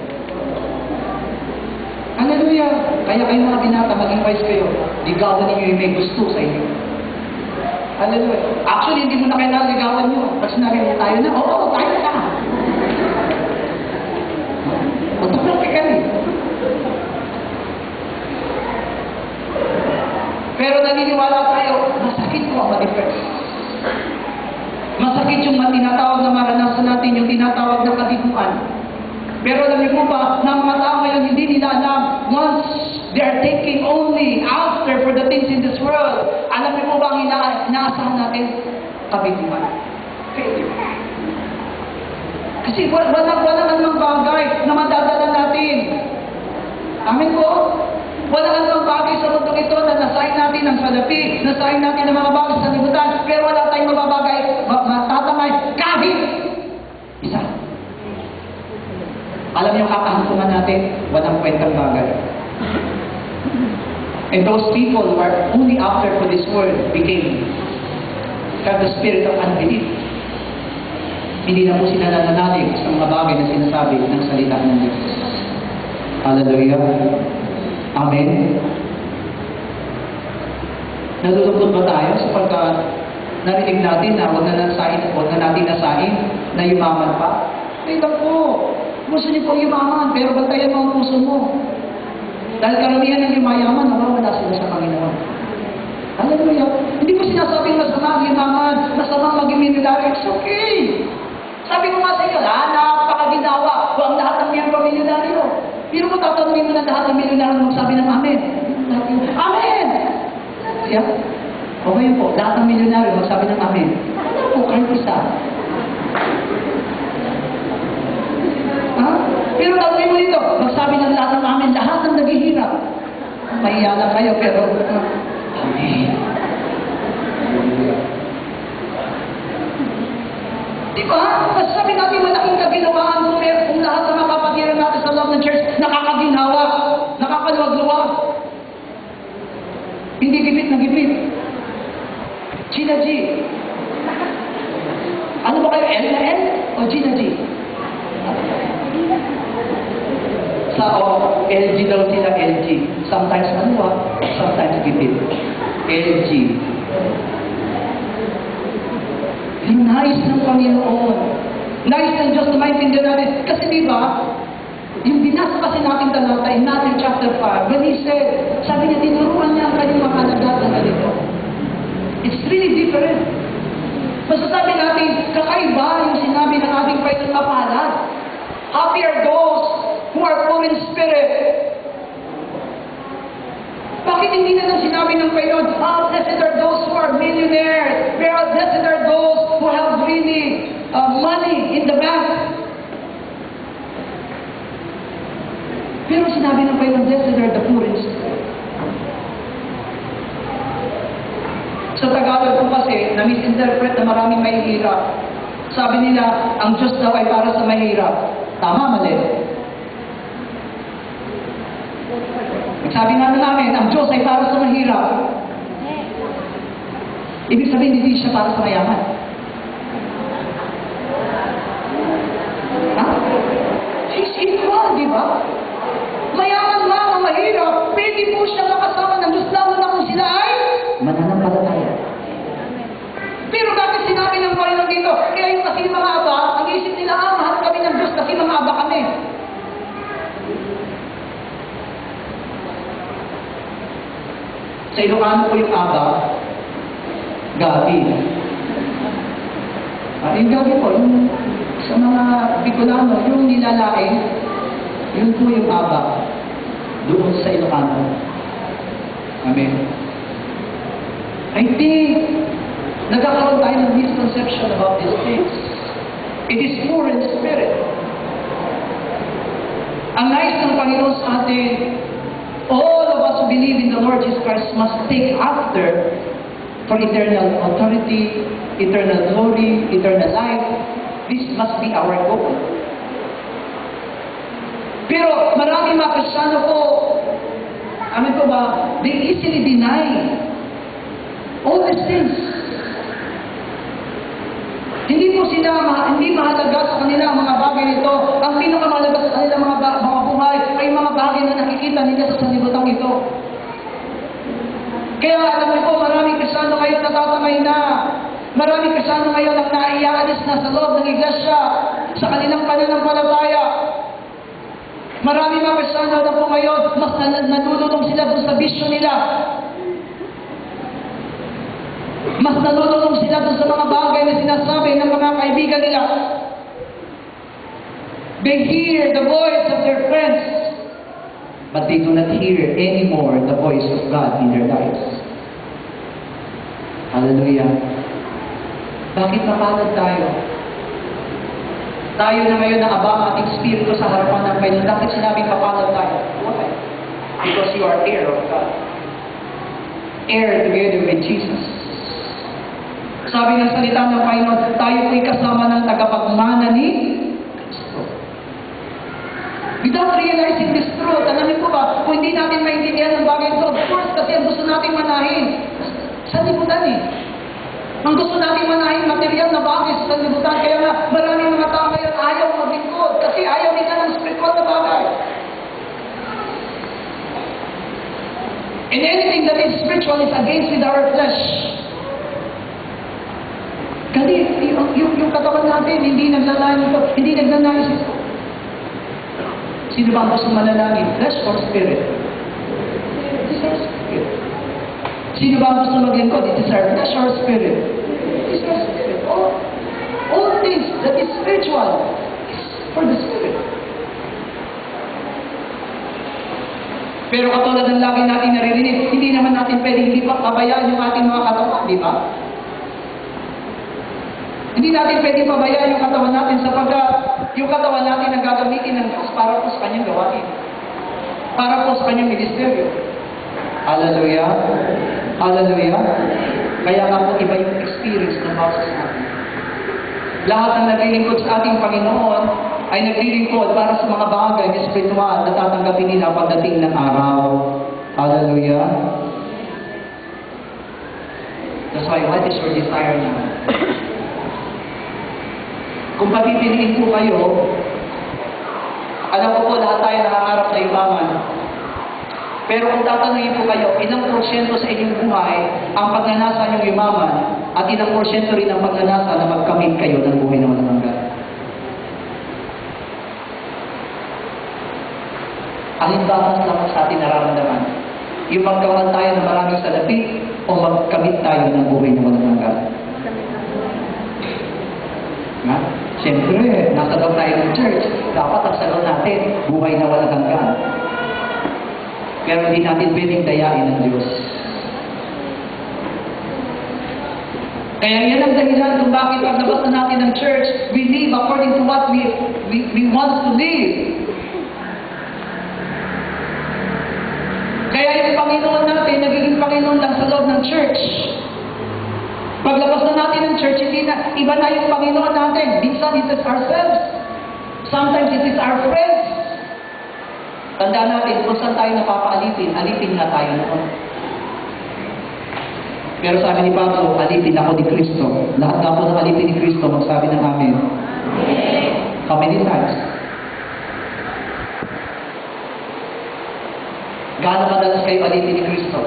Hallelujah! Kaya kayo mga binata, maging wise kayo. Ligawan ninyo yung may gusto sa inyo. Hallelujah! Actually, hindi mo na kailangan ligawan nyo. Pag sinabi mo tayo na, oo, tayo na. Automatically. tinatawag na maranasan natin yung tinatawag na kabiguan. Pero alam niyo po ba, na ang mga tao ngayon hindi nila alam, once they are thinking only after for the things in this world, alam niyo po ba ang inaasahan natin? Kabiguan. Kasi walang anumang bagay na madadala natin. Amin po? Walang anumang bagay sa mundo ito na nasahin natin ng salapi, nasahin natin ng mga bagay sa libutan, pero wala tayong mababagay, matatamay, kahit isa. Alam niyo, kakahangkuman natin, walang kwentang bagay. And those people who are only after for this world have the spirit of unbelief. Hindi na po sila nananalig sa mga bagay na sinasabi ng salita ng Diyos. Hallelujah. Amen. Natutugtog ba tayo sapagkat narinig natin na huwag na natin nasain na yumaman pa? Ay lang po. Gusto niyo po yumaman, pero bantayan mo ang puso mo. Dahil karamihan ng yumayaman, nawawala sila sa Panginoon. Hallelujah. Hindi ko sinasabing masama ang yumaman, masama maging milyonaryo. It's okay. Sabi ko nga sa inyo, napakaginawa ko ang lahat ng miyembro milyonaryo. Pero kung tatanungin mo na lahat ng milyonaryo, magsabi ng Amen. Amen! Yeah? Okay po, lahat ng milyonaryo, magsabi ng Amen. Ano po, kahit isa. Ha? Pero tanungin mo dito, magsabi ng lahat ng Amen, lahat ng naghihirap. Mahiya lang kayo, pero Amen. Di ba? Masasabi natin malaking kaginawaan kung lahat ng mga kapatiran natin sa loob ng church nakakaginawa, nakakaluwag-luwag. Hindi gipit na gipit. Gina G. Ano ba kayo? L na L? O Gina G? Sa LG daw sila, LG. Sometimes maluwag, sometimes gipit. LG. Yung nais ng Panginoon. Nais ng Diyos na maintindihan natin. Kasi di ba, yung binasa kasi natin talata in Matthew chapter 5, when He said, sabi niya, tinuruan niya ang kanyang mga alagad na ganito. It's really different. Masasabi natin, kakaiba yung sinabi ng ating Panginoon mapalad. Happy are those who are poor in spirit. Bakit hindi na lang sinabi ng Panginoon, blessed are those who are millionaires, pero blessed are those who have really money in the bank. Pero sinabi ng Panginoon, blessed are the poor in spirit. Sa Tagalog po kasi, na-misinterpret na maraming mahihirap. Sabi nila, ang Diyos daw ay para sa mahirap. Tama, mali. Sabi nga namin, ang Diyos ay para sa mahirap. Ibig sabihin, hindi siya para sa mayaman. Ha? He's equal, di ba? Mayaman lang ang mahirap, pwede po siya makasama ng Diyos lalo na kung sila ay mananampalataya. Pero bakit sinabi ng Panginoon dito? Kaya yung kasi mga aba, ang isip nila, mahal kami ng Diyos kasi mga aba kami. Sa Ilocano po yung aba, gabi. Yung gabi po, yung sa mga Bicolano, yung nilalain, yun po yung aba. Doon sa Ilocano. Amen. I think, nagkakaroon tayo ng misconception about these things. It is poor in spirit. Ang nais ng Panginoon sa atin, all of us who believe in the Lord Jesus Christ must take after for eternal authority, eternal glory, eternal life. This must be our goal. Pero marami mga Kristiyano po, amin po ba, they easily deny all these things. Hindi po sila, hindi mahalaga sa kanila ang mga bagay nito. Ang pinakamahalaga sa kanila mga buhay ay mga bagay na nakikita nila sa sanlibutan ito. Kaya alam niyo po, maraming Kristiyano ngayon natatamay na. Maraming Kristiyano ngayon ang naiaalis na sa loob ng iglesia sa kanilang pananampalataya. Maraming mga Kristiyano na po ngayon, mas nalulunong sila doon sa bisyo nila. Mas nalulunong sila doon sa mga bagay na sinasabi ng mga kaibigan nila. They hear the voice of their friends, but they do not hear anymore the voice of God in their lives. Hallelujah. Bakit napalad tayo? Tayo na ngayon nakabang ating spirito sa harapan ng Panginoon. Bakit sinabing kapalad tayo? Why? Because you are heir of God. Heir together with Jesus. Sabi ng salita ng Panginoon, tayo po'y kasama ng tagapagmana ni Kristo. Without realizing this truth, alam niyo po ba, kung hindi natin maintindihan ang bagay ito, of course, kasi ang gusto natin manahin sa libutan eh. Ang gusto natin manahin material na bagay sa libutan. Kaya nga, maraming mga tao ngayon ayaw maglingkod kasi ayaw nila ng spiritual na bagay. And anything that is spiritual is against with our flesh. Kasi yung katawan natin, hindi nagnanais ito. Sino ba ang gusto manalangin? Flesh or spirit? It is our spirit. Sino ba ang gusto maglingkod? It is our flesh or spirit? It is our spirit. All things that is spiritual is for the spirit. Pero katulad ng lagi natin naririnig, hindi naman natin pwedeng hindi pabayaan yung ating mga katawan, di ba? Hindi natin pwedeng pabayaan yung katawan natin sapagkat yung katawan natin ang gagamitin ng Diyos para po sa kanyang gawain. Para po sa kanyang ministeryo. Hallelujah. Hallelujah. Kaya nga po iba yung experience ng bawat sa atin. Lahat ng naglilingkod sa ating Panginoon ay naglilingkod para sa mga bagay na spiritual na tatanggapin nila pagdating ng araw. Hallelujah. That's why, what is your desire now? Kung papipiliin po kayo, alam ko po lahat tayo nakakarap na yumaman. Pero kung tatanungin po kayo, ilang porsyento sa inyong buhay ang pagnanasa niyong yumaman at ilang porsyento rin ang pagnanasa na magkamit kayo ng buhay na walang hanggan? Alin ba mas lakas sa atin nararamdaman? Yung magkawan tayo ng maraming salapi o magkamit tayo ng buhay na walang hanggan? Ha? Siyempre, nasa loob tayo ng church, dapat ang salon natin, buhay na walang hanggan. Pero hindi natin pwedeng dayain ng Diyos. Kaya yan ang dahilan kung bakit paglabas na natin ng church, we live according to what we want to live. Kaya yung Panginoon natin, nagiging Panginoon lang sa loob ng church. Paglabas na natin ng church, hindi na, iba na yung Panginoon natin. Minsan it is ourselves. Sometimes it is our friends. Tandaan natin, kung saan tayo napapaalipin, alipin na tayo noon. Pero sabi ni Pablo, alipin ako ni Kristo. Lahat na po ng alipin ni Kristo, magsabi ng amin. How many times? Gaano madalas kayo alipin ni Kristo?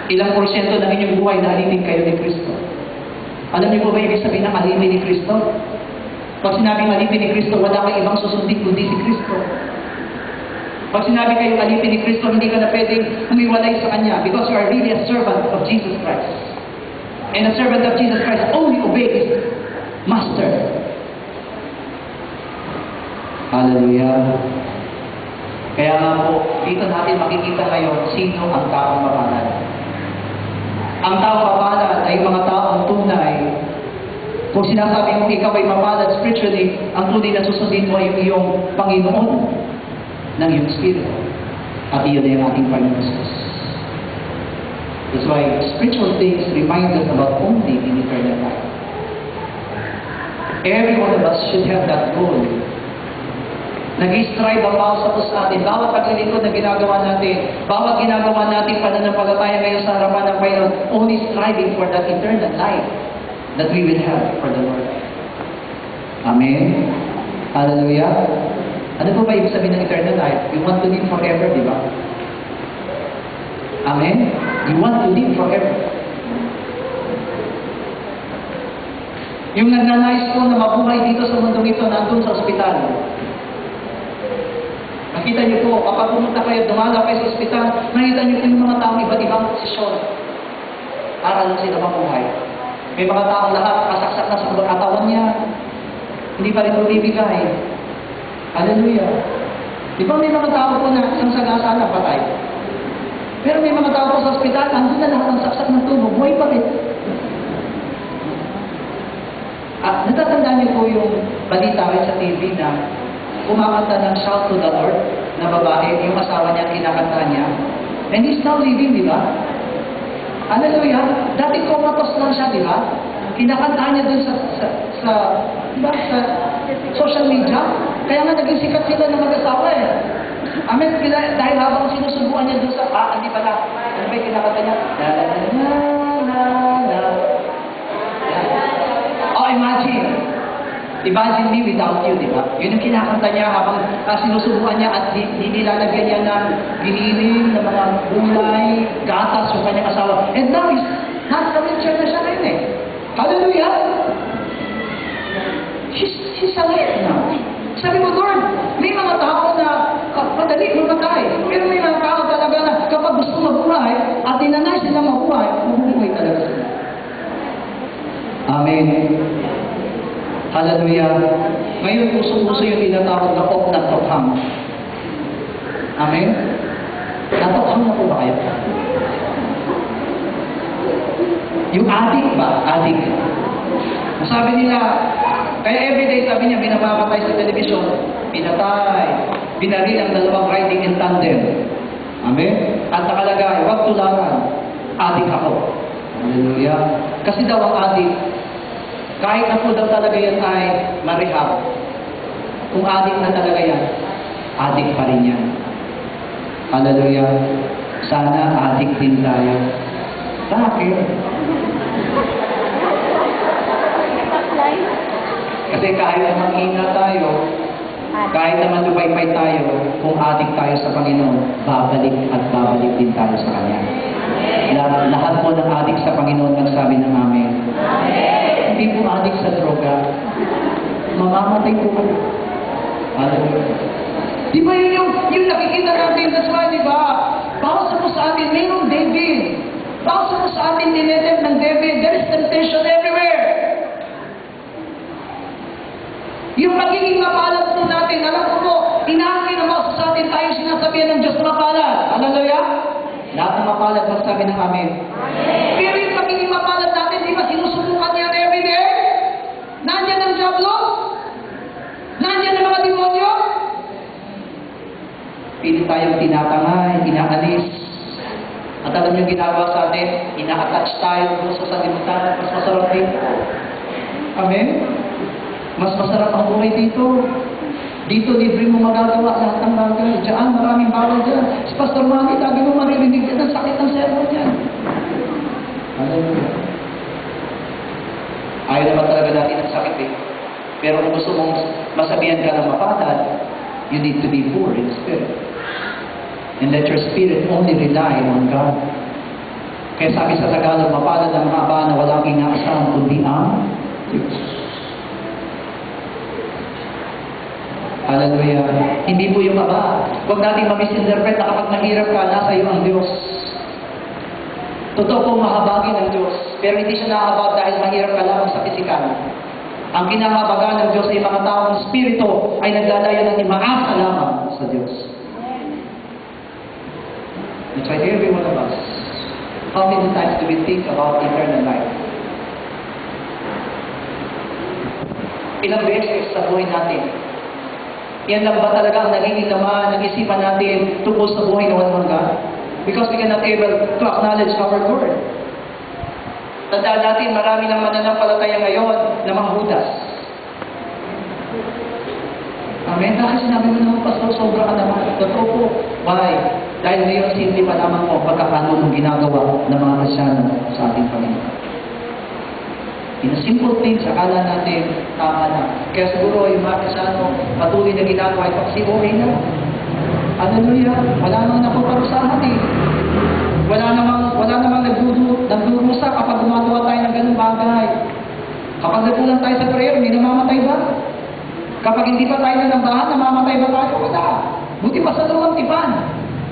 Ilang porsyento ng inyong buhay na alipin kayo ni Kristo? Alam niyo po ba ibig sabihin ng alipin ni Kristo? Pag sinabing alipin ni Kristo, wala kang ibang susundin kundi si Kristo. Pag sinabi kayong alipin ni Kristo, hindi ka na pwedeng humiwalay sa Kanya because you are really a servant of Jesus Christ. And a servant of Jesus Christ only obeys Master. Hallelujah. Kaya nga po, dito natin makikita ngayon sino ang taong mapalad. Ang taong mapalad ay mga taong tunay. Kung sinasabi mo ikaw ay mapalad spiritually, ang tunay na susundin mo ay yung iyong Panginoon ng iyong Espiritu. At iyon ay ang ating Panginoon Jesus. That's why spiritual things remind us about only in eternal life. Every one of us should have that goal. Nag-strive ang bawat sa sa atin, bawat paglilingkod na ginagawa natin, bawat ginagawa natin pananampalataya ngayon sa harapan ng Panginoon, only striving for that eternal life that we will have for the Lord. Amen? Hallelujah? Ano po ba ibig sabihin ng eternal life? You want to live forever, di ba? Amen? You want to live forever. Yung nagnanais ko na mabuhay dito sa mundong ito, nandun sa ospital. Nakita niyo po, kapag pumunta kayo, dumala kayo sa ospital, nakita niyo po yung mga taong iba't ibang posisyon. para lang sila mabuhay. May mga taong lahat kasaksak na sa katawan niya, hindi pa rin bumibigay. Hallelujah. Di ba may mga tao po na isang sagasa na patay? Pero may mga tao po sa ospital, andun na lahat ng saksak ng tubo, buhay pa rin. At natatandaan niyo po yung balita rin sa TV na kumakanta ng Shout to the Lord na babae, yung asawa niya, kinakanta niya. And he's now living, di ba? Hallelujah. Dati comatose lang siya, di ba? Kinakanta niya dun diba, sa social media. Kaya nga naging sikat sila ng mag-asawa eh. Amen. Dahil habang sinusubuan niya dun sa, hindi pala. Ano ba yung kinakanta niya? La la la la la la. Oh, imagine. Imagine me without you, di ba? Yun yung kinakanta niya habang sinusubuan niya at nilalagyan niya ng giniling, ng mga gulay, gatas, yung kanyang asawa. And now, nasa wheelchair na siya ngayon eh. Hallelujah! She's alive now. Sabi mo, Lord, may mga tao na madali mamatay. Pero may mga tao talaga na kapag gusto mabuhay at inanay sila mabuhay, mabubuhay talaga sila. Amen. Hallelujah. Ngayon, puso-puso yung tinatawag na op na tokhang. Amen? Natokhang na po ba kayo? Yung adik ba? Adik. Sabi nila, kaya everyday sabi niya, binababatay sa television, pinatay, binaril ang dalawang riding in tandem. Amen? At nakalagay, wag tularan, adik ako. Hallelujah. Kasi daw ang adik, kahit na po daw talaga yan ay marehab, kung adik na talaga yan, adik pa rin yan. Hallelujah. Sana adik din tayo. Bakit? Kasi kahit na manghina tayo, kahit naman lumaypay tayo, kung adik tayo sa Panginoon, babalik at babalik din tayo sa Kanya. Lahat po ng adik sa Panginoon nagsabi ng amen. Hindi po adik sa droga. Mamamatay po kayo. Hallelujah. Di ba yun yung nakikita natin? That's why, di ba? Bawat po sa atin, mayroong David. Bawat po sa atin, niletem ng David. There is temptation everywhere. Yung magiging mapalad po natin, alam ko po, inaangin naman sa atin tayo sinasabihan ng Diyos na mapalad. Hallelujah? Lahat ng mapalad, magsabi ng amen. Pero yung magiging mapalad natin, di ba sinusubukan niya everyday? Nandiyan ang diablo? Nandiyan ang mga demonyo? Pili tayong tinatangay, inaalis. At alam niyo ginagawa sa atin, ina-attach tayo sa sanlibutan, mas masarap dito. Amen? Mas masarap ang buhay dito. Dito libre mo magagawa lahat ng bagay. Diyan, maraming bawal dyan. Si Pastor Manny, lagi mo maririnig yan ang sakit ng sermon niyan. Hallelujah. Ayaw naman talaga natin ang sakit eh. Pero kung gusto mong masabihan ka ng mapatad, you need to be poor in spirit. And let your spirit only rely on God. Kaya sabi sa Tagalog, mapalad ang mga aba na walang inaasahan kundi ang Diyos. Hallelujah. Hindi po yung aba. Huwag natin ma-misinterpret na kapag mahirap ka, nasa iyo ang Diyos. Totoo pong mahabagin ang Diyos, pero hindi siya nahabag dahil mahirap ka lamang sa pisikal. Ang kinahabagan ng Diyos ay mga taong spirito ay naglalayo ng imaasa lamang sa Diyos. That's why every one of us, how many times do we think about eternal life? Ilang beses sa buhay natin, yan lang ba talaga ang nagiging laman ng isipan natin tungkol sa buhay ng walang hanggan? Because we cannot able to acknowledge our Lord. Tandaan natin, marami ng mananampalataya ngayon na mga Judas. Amen? Bakit sinabi mo naman, Pastor, sobra ka naman. Totoo po. Why? Dahil ngayon, simple pa naman po pagkakano ng ginagawa ng mga Kristyano sa ating Panginoon. In a simple things, akala natin, tama na. Kaya siguro yung mga Kristyano, patuloy na ginagawa, ito kasi okay na. Hallelujah. Wala namang napaparusahan eh. Wala namang nagdurusa kapag gumagawa tayo ng ganung bagay. Kapag nagkulang tayo sa prayer, may namamatay ba? Kapag hindi pa tayo nanambahan, namamatay ba tayo? Wala. Buti pa sa lumang tipan.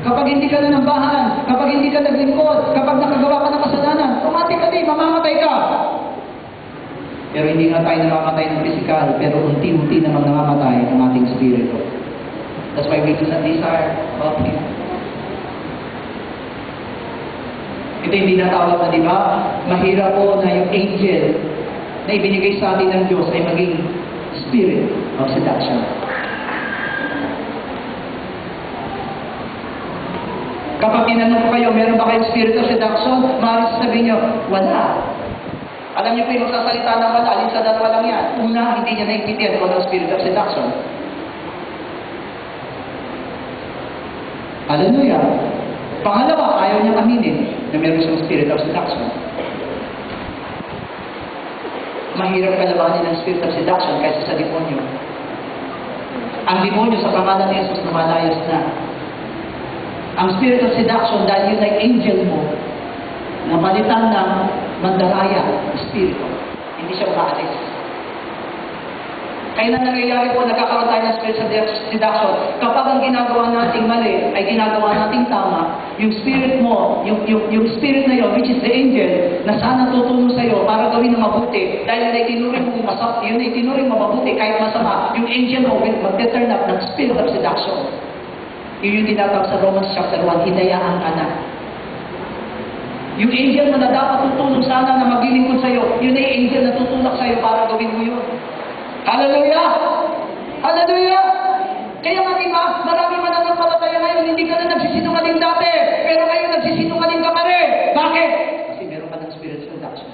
Kapag hindi ka na nambahan, kapag hindi ka naglingkod, kapag nakagawa ka ng kasalanan, automatically, mamamatay ka. Pero hindi nga tayo namamatay ng physical, pero unti-unti namang namamatay ang ating spirito. That's why we do not desire about Him. Ito yung tinatawag na, di ba? Mahirap po na yung angel na ibinigay sa atin ng Diyos ay maging spirit of seduction. Kapag tinanong ko kayo, meron ba kayong spirit of seduction? Maaaring sasabihin nyo, wala. Alam niyo po yung magsasalita ng wala, alin sa dalawa lang yan. Una, hindi niya naiintindihan kung anong spirit of seduction. Hallelujah. Pangalawa, ayaw niya aminin na meron siyang spirit of seduction. Mahirap kalabanin ang spirit of seduction kaysa sa demonyo. Ang demonyo sa pangalan ni Jesus lumalayas na. Ang spirit of seduction dahil yun ay angel mo na palitan ng mandaraya, espiritu. Hindi siya umaalis. Kailan nangyayari po nagkakaroon tayo ng spirit of seduction? Kapag ang ginagawa nating mali ay ginagawa nating tama, yung spirit mo, yung spirit na yun, which is the angel, na sana tutulong sa iyo para gawin ng mabuti, dahil yun ay tinuring mo masama, yun ay tinuring mo mabuti kahit masama, yung angel mo will mag-turn up ng spirit of seduction. Yun yung tinatawag sa Romans chapter 1, hinayaan ka na. Yung angel mo na dapat tutulong sana na maglilingkod sa iyo, yun ay angel na tutulak sa iyo para gawin mo yun. Hallelujah! Hallelujah! Kaya nga diba, marami mananampalataya ngayon, hindi ka na nagsisinungaling dati, pero ngayon nagsisinungaling ka pa rin. Bakit? Kasi meron ka ng spirit of seduction.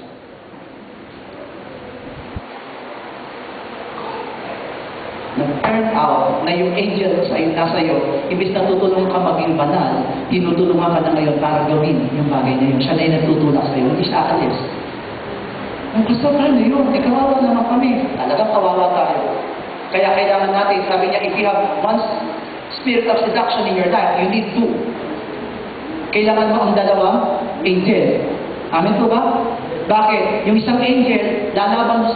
Nag-turn out na yung angel nasa iyo, imbis na tutulong ka maging banal, tinutulungan ka na ngayon para gawin yung bagay na yun. Siya na yung nagtutulak sa iyo, hindi siya alis. Ang gusto ka na yun, kawawa naman kami. Talagang kawawa tayo. Kaya kailangan natin, sabi niya, if you have one spirit of seduction in your life, you need two. Kailangan mo ang dalawang angel. Amen po ba? Bakit? Yung isang angel, lalaban mo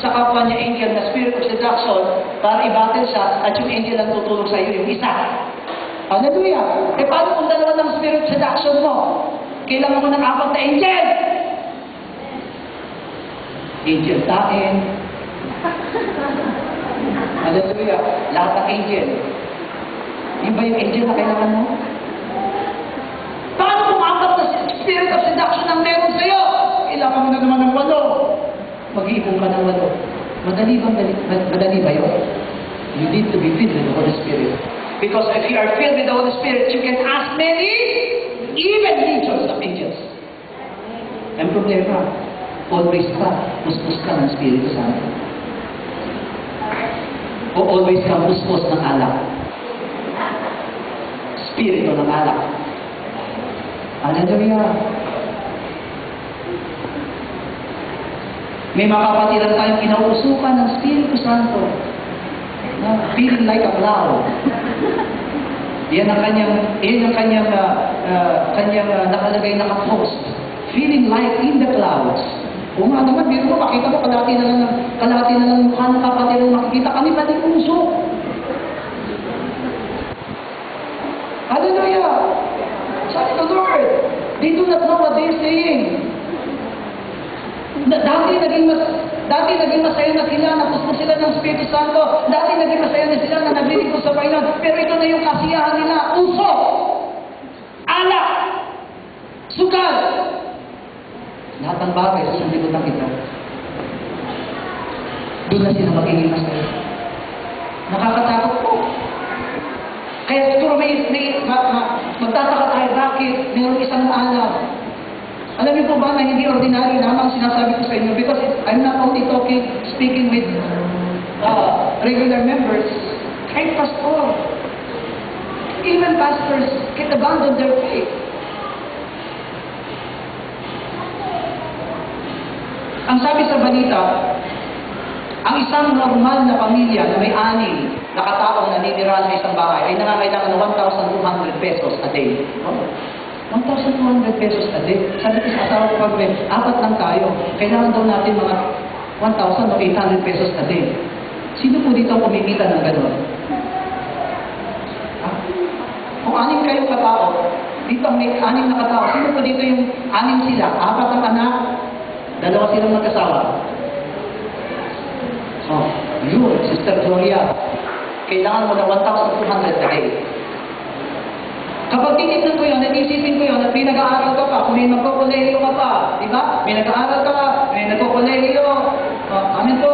sa kapwa niya angel na spirit of seduction para i-battle siya at yung angel ang tutulong sa iyo, yung isa. Hallelujah! E paano kung dalawa ng spirit of seduction mo? Kailangan mo ng apat na angel! Angel tain. Hallelujah. Lahat ng angel. Yung ba yung angel na kailangan mo? Paano kung apat na spirit of seduction ang meron sa'yo? Kailangan mo na naman ng 8. Mag-iipon ka ng 8. Madali ba yun? You need to be filled with the Holy Spirit. Because if you are filled with the Holy Spirit, you can ask many, even legions of angels. Ang problema, always ka, puspos ka ng Espiritu Santo. O always ka puspos ng alak. Espiritu ng alak. Hallelujah. May mga kapatiran tayong pinauusukan ng Espiritu Santo. Feeling like a cloud. Yan ang kanyang nakalagay na post. Feeling like in the clouds. Kung nga naman, biro mo, makita mo, kalahati na lang mukha ng kapatiran makikita kami pating puso. Hallelujah! Sabi the Lord, they do not know what they're saying. Dati naging masaya na sila, napuspos sila ng Espiritu Santo. Dati naging masaya na sila na naglilingkod sa Panginoon. Pero ito na yung kasiyahan nila. Usok! Alak! Sugal! Lahat ng bagay sa sanlibutan kita. Doon na sila magiging masaya. Nakakatakot po. Kaya siguro magtataka tayo bakit mayroong isang alam. Alam niyo po ba na hindi ordinary lamang sinasabi ko sa inyo because I'm not only speaking with regular members, kahit pastor. Even pastors can abandon their faith. Ang sabi sa balita, ang isang normal na pamilya na may 6 na kataong naninirahan sa isang bahay ay nangangailangan ng 1,200 pesos a day. 1,200 pesos a day. Sabi ko sa asawa ko pag 4 lang tayo, kailangan daw natin mga 1,000 o 800 pesos a day. Sino po dito kumikita ng gano'n? Kung 6 kayong katao, dito may 6 na katao. Sino po dito yung 6 sila? 4 ang anak, 2 silang mag-asawa. Oh, yun, Sister Gloria. Kailangan mo ng 1,200 a day. Kapag titignan ko yun, at isipin ko yun, at may nag-aaral ka pa, kung may magkukulehiyo ka pa, di ba? May nag-aaral ka pa, may nagkukulehiyo, amin po,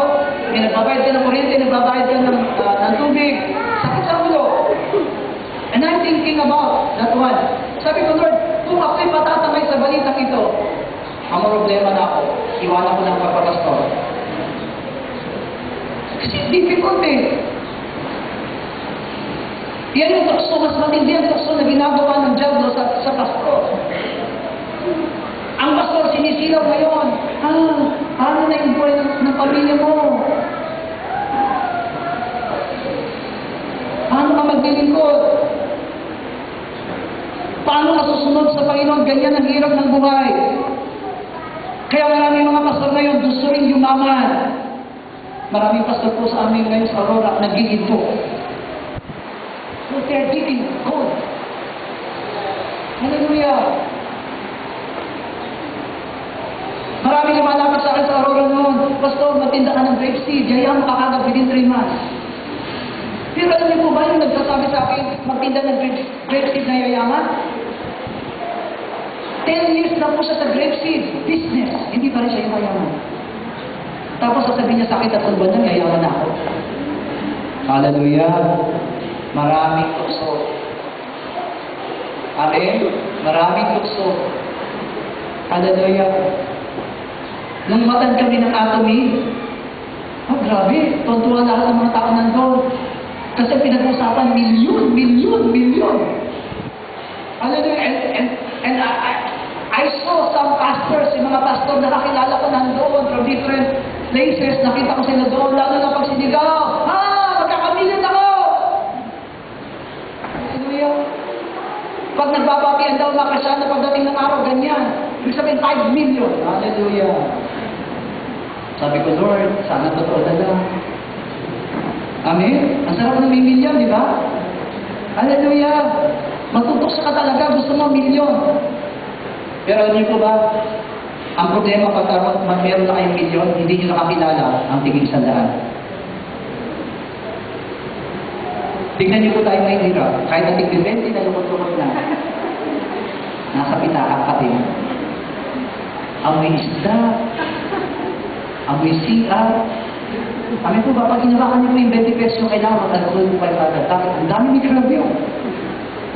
may nagbabayad ka ng kuryente, nagbabayad ka ng tubig, sakit sa ulo. And I'm thinking about that one. Sabi ko, Lord, kung ako'y patatamay sa balitang ito, ang problema na ako, iwanan ko ng pagpapastor. Kasi difficult eh. Yan yung tukso, mas matindi ang tukso na ginagawa ng Diablo sa pastor. Ang pastor sinisilaw ngayon, paano na yung buhay ng pamilya mo? Paano ka maglilingkod? Paano ka susunod sa Panginoon? Ganyan ang hirap ng buhay. Kaya maraming mga pastor ngayon gusto rin yumaman. Maraming pastor po sa amin ngayon sa Aurora nagiginto. So they're giving God. Hallelujah. Marami lumalapit sa akin sa Aurora noon. Pastor, magtinda ka ng grapeseed. Yayaan mo kakagad within 3 months. Pero alam niyo po ba yung nagsasabi sa akin, magtinda ng grapeseed na yayaman? 10 years na po siya sa grapeseed business. Hindi pa rin siya yung yayaman. Tapos sasabihin niya, sakit at ulban na, yayaman na ako. Hallelujah. Maraming tukso. Amen? Maraming tukso. Hallelujah. Nung matan kami ng Atomy, grabe, tuntuan lahat ng mga tao nandun. Kasi pinag-usapan, milyon. Hallelujah. And I saw some pastors, yung mga pastor na nakilala ko nandoon from different places, nakita ko sila doon, lalo na pag sinigaw, magkakamilyon ako! Hallelujah. Pag nagbabatian daw mga kasya na pagdating ng araw, ganyan. Ibig sabihin, 5 million. Hallelujah. Sabi ko, Lord, sana totoo na lang. Amen? Ang sarap ng milyon, di ba? Hallelujah. Matutok ka talaga, gusto mo milyon. Pero alam niyo po ba, ang problema pagka meron na kayong milyon, hindi niyo nakakilala ang tigil 100. Tignan niyo po tayo may hirap. Kahit na tigil 20 na lumot-lumot na, nasa pitakan pa din. Amoy isda, amoy CR. Kami po ba, pag inabakan niyo po yung 20 pesos, kailangan mag-alcohol po kayo agad. Ang dami ni Krabyo.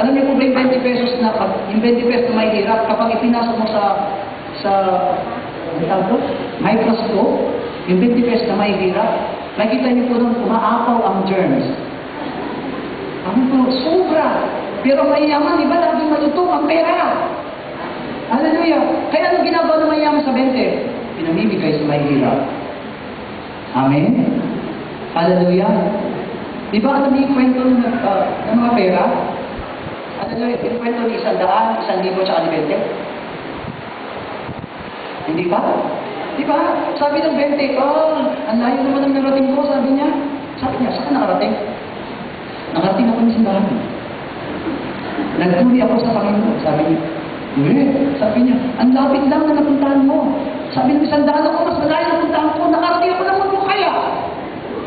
Alam niyo po ba yung 20 pesos na, yung 20 pesos na may hirap, kapag ipinasok mo sa microscope, yung 20 pesos na may hirap, nakita niyo po doon, umaapaw ang germs. Kami po, sobra. Pero mayaman, iba laging malutong ang pera. Hallelujah. Kaya ano ginagawa ng mayaman sa 20? Pinamimigay sa may hirap. Amen? Hallelujah. Di ba alam niyo yung kwento ng mga pera? Hallelujah. Yung kwento ni 100, 1,000, tsaka ni 20? Hindi ba? Di ba? Sabi ng 20, ang layo naman ang narating ko, sabi niya. Sabi niya, saan nakarating? Nakarating ako ng simbahan. Nagtuli ako sa Panginoon, sabi niya. Sabi niya, ang lapit lang na napuntahan mo. Sabi ng 100 ako, mas malayo napuntahan ko, nakarating ako ng mundo kaya.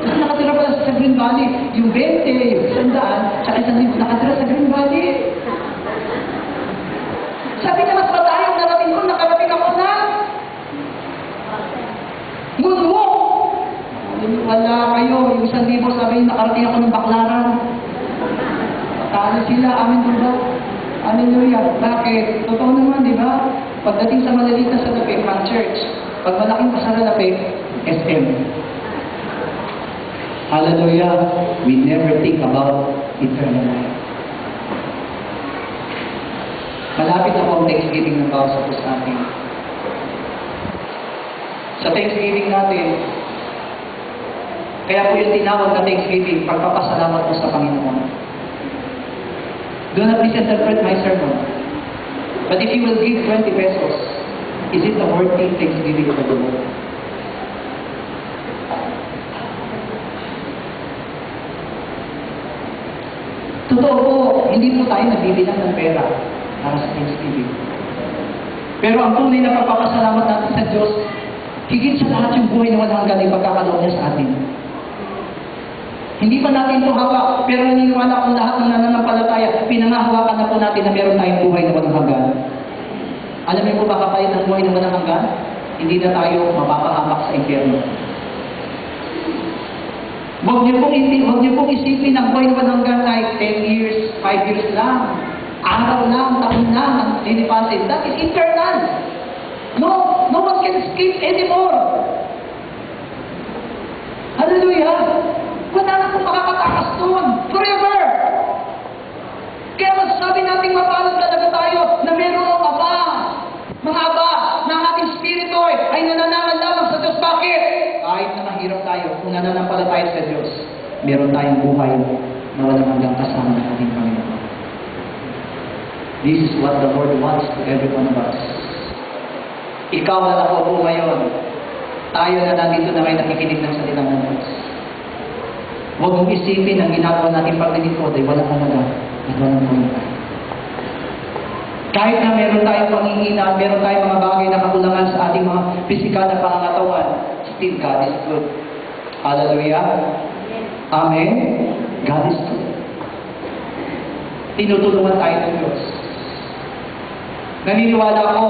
Kasi nakatira pala sa Green Valley. Yung 20, yung 100, tsaka 1,000 nakatira sa Green Valley. Sabi niya, mas malayo narating ko, nakarating ako na mundo. Wala kayo, yung 1,000 sabi niya, nakarating ako ng Baklaran. Patalo sila, amin po ba? Hallelujah. Bakit? Totoo naman, di ba? Pagdating sa malalita sa lapik, ang church. Pag malaking pa sa lapik, SM. Hallelujah. We never think about eternal life. Malapit na po ang Thanksgiving ng bawat sa sa atin. Sa Thanksgiving natin, kaya po yung tinawag na Thanksgiving, pagpapasalamat mo sa Panginoon. Do not misinterpret my sermon. But if you will give 20 pesos, is it a worthy Thanksgiving for the Lord? Totoo po, hindi po tayo nagbibilang ng pera para sa Thanksgiving. Pero ang tunay na pagpapasalamat natin sa Diyos, higit sa lahat yung buhay na walang hanggan ay pagkakaloon niya sa atin. Hindi pa natin ito hawak, pero naniniwala kong lahat ng nananampalataya, pinangahawakan na po natin na meron tayong buhay na walang hanggan. Alam niyo po ba kapalit ng buhay na walang hanggan? Hindi na tayo mapapahamak sa impyerno. Huwag niyo pong isipin ang buhay na walang hanggan ay 10 years, 5 years lang. Araw lang, taon lang ang lilipasin. That is eternal. No one can escape anymore. Hallelujah! Wala na pong makakatakas doon. Forever! Kaya masasabi natin mapalad talaga tayo na meron ang Ama. Mga Aba, na ang ating spirito ay nananangan lamang sa Diyos. Bakit? Kahit na mahirap tayo, kung nananampalataya sa Diyos, meron tayong buhay na walang hanggang kasama ng ating Panginoon. This is what the Lord wants to every one of us. Ikaw na ako po ngayon. Tayo na nandito na may nakikinig ng salita ng Diyos. Huwag mong isipin ang ginagawa natin paglilingkod ay walang halaga at walang kwenta. Kahit na meron tayong pangingina, meron tayong mga bagay na kakulangan sa ating mga pisikal na pangangatawan, still God is good. Hallelujah. Amen. God is good. Tinutulungan tayo ng Diyos. Naniniwala ako,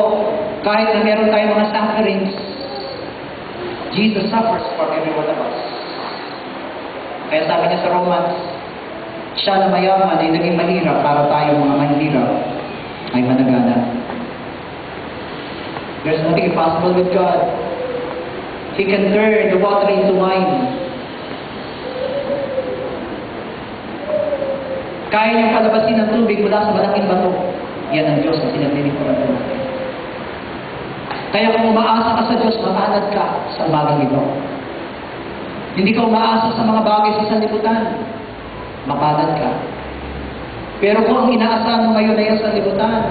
kahit na meron tayong mga sufferings, Jesus suffers for every one of us. Kaya sabi niya sa Romans, siya na mayaman ay naging mahirap para tayo mga mahirap ay managana. There's nothing impossible with God. He can turn the water into wine. Kaya niyang palabasin ng tubig mula sa malaking bato. Yan ang Diyos na pinaglilingkuran natin. Kaya kung umaasa ka sa Diyos, mapalad ka sa umagang ito. Hindi ka umaasa sa mga bagay sa sanlibutan, mapalad ka. Pero kung ang inaasahan mo ngayon ay sa sanlibutan,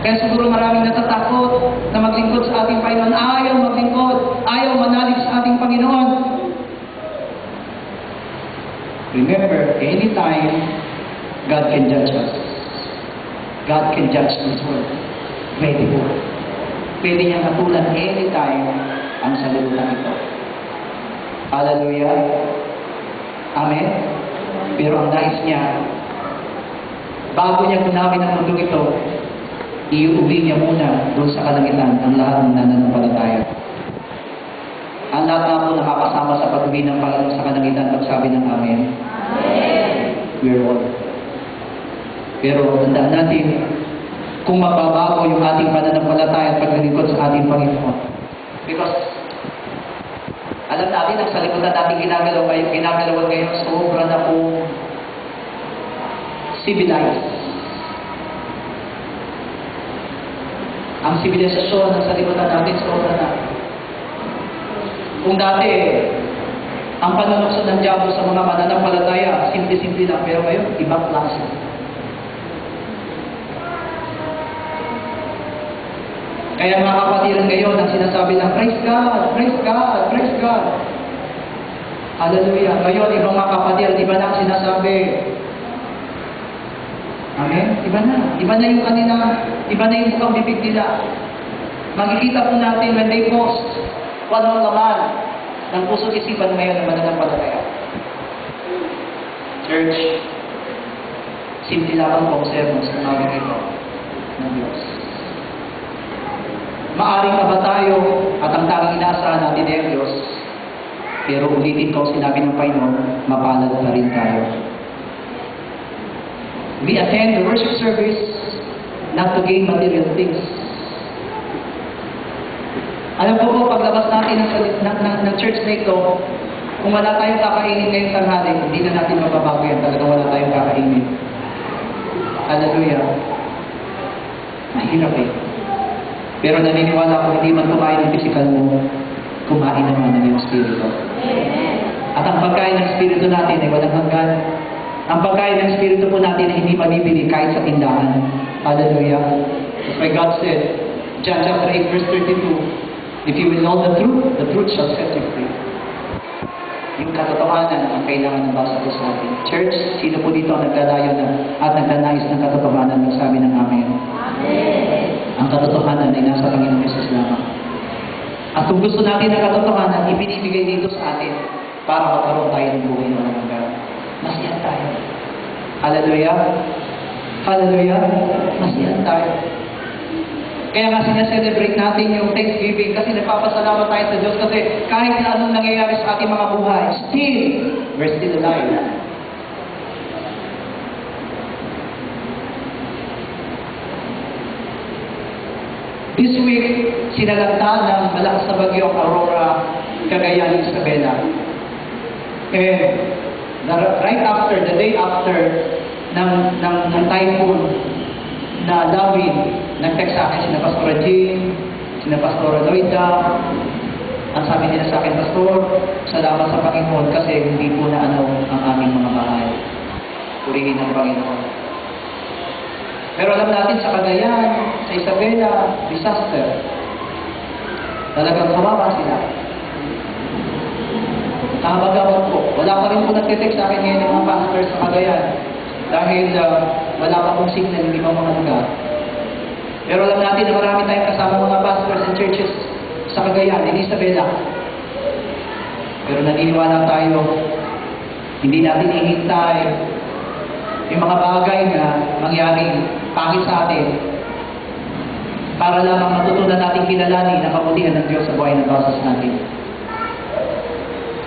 kaya siguro maraming natatakot na maglingkod sa ating Panginoon, ayaw maglingkod, ayaw manalig sa ating Panginoon. Remember, anytime, God can judge us. God can judge this world. Pwede po. Pwede niyang katulan anytime ang sanlibutan ito. Hallelujah. Amen. Pero ang nais niya, bago niya gunawin ang mundo ito, iuwi niya muna doon sa kalangitan ang lahat ng nananampalataya. Ang lahat na po nakakasama sa pag-uwi ng Panginoon sa kalangitan, pagsabi ng Amen. Amen. We're all. Pero tandaan natin, kung mababago yung ating pananampalataya at paglilingkod sa ating Panginoon. Because, alam natin, ang sa lipunan natin ginagalawan ngayon, sobra na po civilized. Ang sibilisasyon ng sa lipunan natin, sobra na. Kung dati, ang panunokso ng diablo sa mga mananampalataya, simple-simple lang, pero ngayon, ibang klase. Kaya mga kapatiran ngayon, ang sinasabi ng praise God, praise God, praise God. Hallelujah. Ngayon, ibang mga kapatiran, iba na ang sinasabi. Amen? Iba na. Iba na yung kanila, iba na yung bukang bibig nila. Makikita po natin when they post, walang laman ng puso't isipan ngayon ng mananampalataya. Church, simple lang ang sermons na makikita ng Diyos. Maaring na ba tayo at ang tanging inaasahan natin ay Diyos, pero ulitin ko sinabi ng Panginoon, mapalad pa rin tayo. We attend the worship service not to gain material things. Alam ko po, paglabas natin ng church na ito, kung wala tayong kakainin ngayong tanghali, hindi na natin mababago yan. Talagang wala tayong kakainin. Hallelujah. Mahirap eh. Pero naniniwala ko, hindi man kumain ng physical mo, kumain naman ng iyong spirito. At ang pagkain ng spirito natin ay walang hanggan. Ang pagkain ng spirito po natin ay hindi mabibili kahit sa tindahan. Hallelujah. That's why God said, John chapter 8 verse 32, if you will know the truth shall set you free. yung katotohanan ang kailangan ng bawat isa sa atin. Church, sino po dito ang naglalayo na at nagnanais ng katotohanan, magsabi ng amen? Ang katotohanan ay nasa Panginoong Hesus lamang. At kung gusto natin ng katotohanan, ibinibigay dito sa atin para magkaroon tayo ng buhay na walang hanggan. Masiyahan tayo. Hallelujah! Hallelujah! Masiyahan tayo. Kaya nga sinaselebrate natin yung Thanksgiving kasi nagpapasalamat tayo sa Diyos kasi kahit na anong nangyayari sa ating mga buhay, still, we're still alive. This week, sinalanta ng malakas na bagyo ang Aurora, Cagayan, Isabela. And right after, the day after ng typhoon na David, nag-text sa akin sina Pastora Jean, sina Pastora Loida. Ang sabi nila sa akin, Pastor, salamat sa Panginoon kasi hindi po na ano ang aming mga bahay. Purihin ng Panginoon. Pero alam natin sa Cagayan, sa Isabela, disaster. Talagang kawawa sila. Nakabagabag po. Wala pa rin po nag-text sa akin ngayon ng mga pastors sa Cagayan. Dahil wala pa pong signal ng ibang mga lugar. Pero alam natin na marami tayong kasama mga pastors and churches sa Cagayan, in Isabela. Pero naniniwala tayo, hindi natin ihintay yung mga bagay na mangyaring pangit sa atin para lamang matutunan natin kilalanin ang kabutihan ng Diyos sa buhay ng bawat isa natin.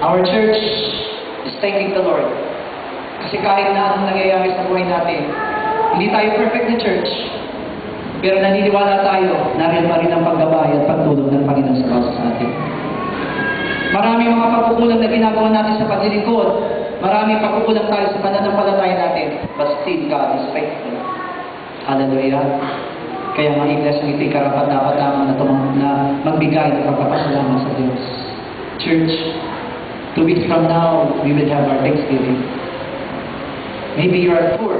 Our church is thanking the Lord. Kasi kahit na anong nangyayari sa buhay natin, hindi tayo perfect na church. Pero naniniwala tayo, nariyan pa rin ang paggabay at pagtulong ng Panginoon sa bawat sa atin. Maraming mga pagkukulang na ginagawa natin sa paglilingkod. Maraming pagkukulang tayo sa pananampalataya natin. But still, God is faithful. Hallelujah. Kaya mga iglesia ng ito'y karapat dapat lamang na magbigay ng pagpapasalamat sa Diyos. Church, 2 weeks from now, we will have our Thanksgiving. Maybe you are poor.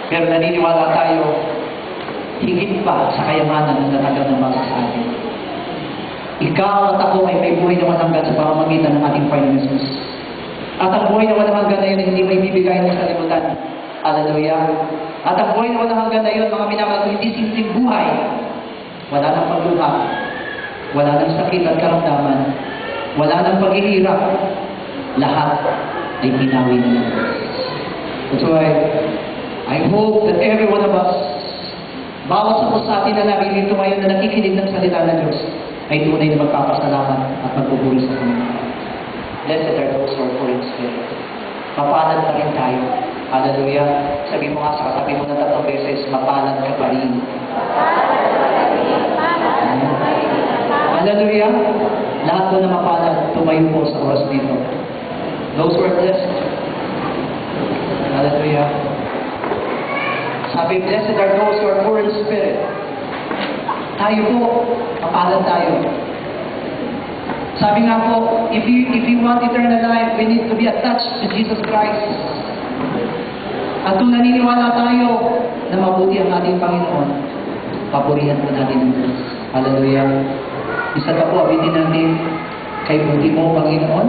Pero naniniwala tayo, higit pa sa kayamanan ng natagal ng bawat sa atin. Ikaw at ako ay may buhay na walang hanggan sa pamamagitan ng ating Panginoon Jesus. At ang buhay na walang hanggan na yun ay hindi may bibigay ng kalimutan. Hallelujah. At ang buhay na walang hanggan na yun, mga minamahal, hindi simpleng buhay. Wala nang pagluha. Wala nang sakit at karamdaman. Wala nang paghihirap. Lahat ay pinawi na ng Diyos. That's why, I hope that every one of us, bawat sa atin na narito ngayon na nakikinig ng salita ng Diyos, ay tunay na magpapasalamat at magpupuri sa Panginoon. Blessed are those who are poor in spirit. Mapalad pa rin tayo. Hallelujah. Sabi mo nga sa kasabi mo na 3 beses, mapalad ka pa rin. Hallelujah. Lahat po na mapalad, tumayo po sa oras dito. Those who are blessed. Hallelujah. Sabi, blessed are those who are poor in spirit. Tayo po, mapalad tayo. Sabi nga po, if you want eternal life, we need to be attached to Jesus Christ. At kung naniniwala tayo na mabuti ang ating Panginoon, papurihan po natin ang Diyos. Hallelujah. Isa pa po, abitin natin, kay buti mo, Panginoon.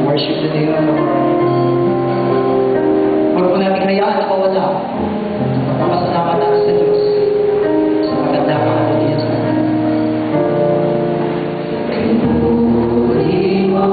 Worship the name of the Lord. Huwag po natin hayaan na mawala. Magpapasalamat natin sa Diyos sa maganda pakabuti niya sa atin. Kay buti mo,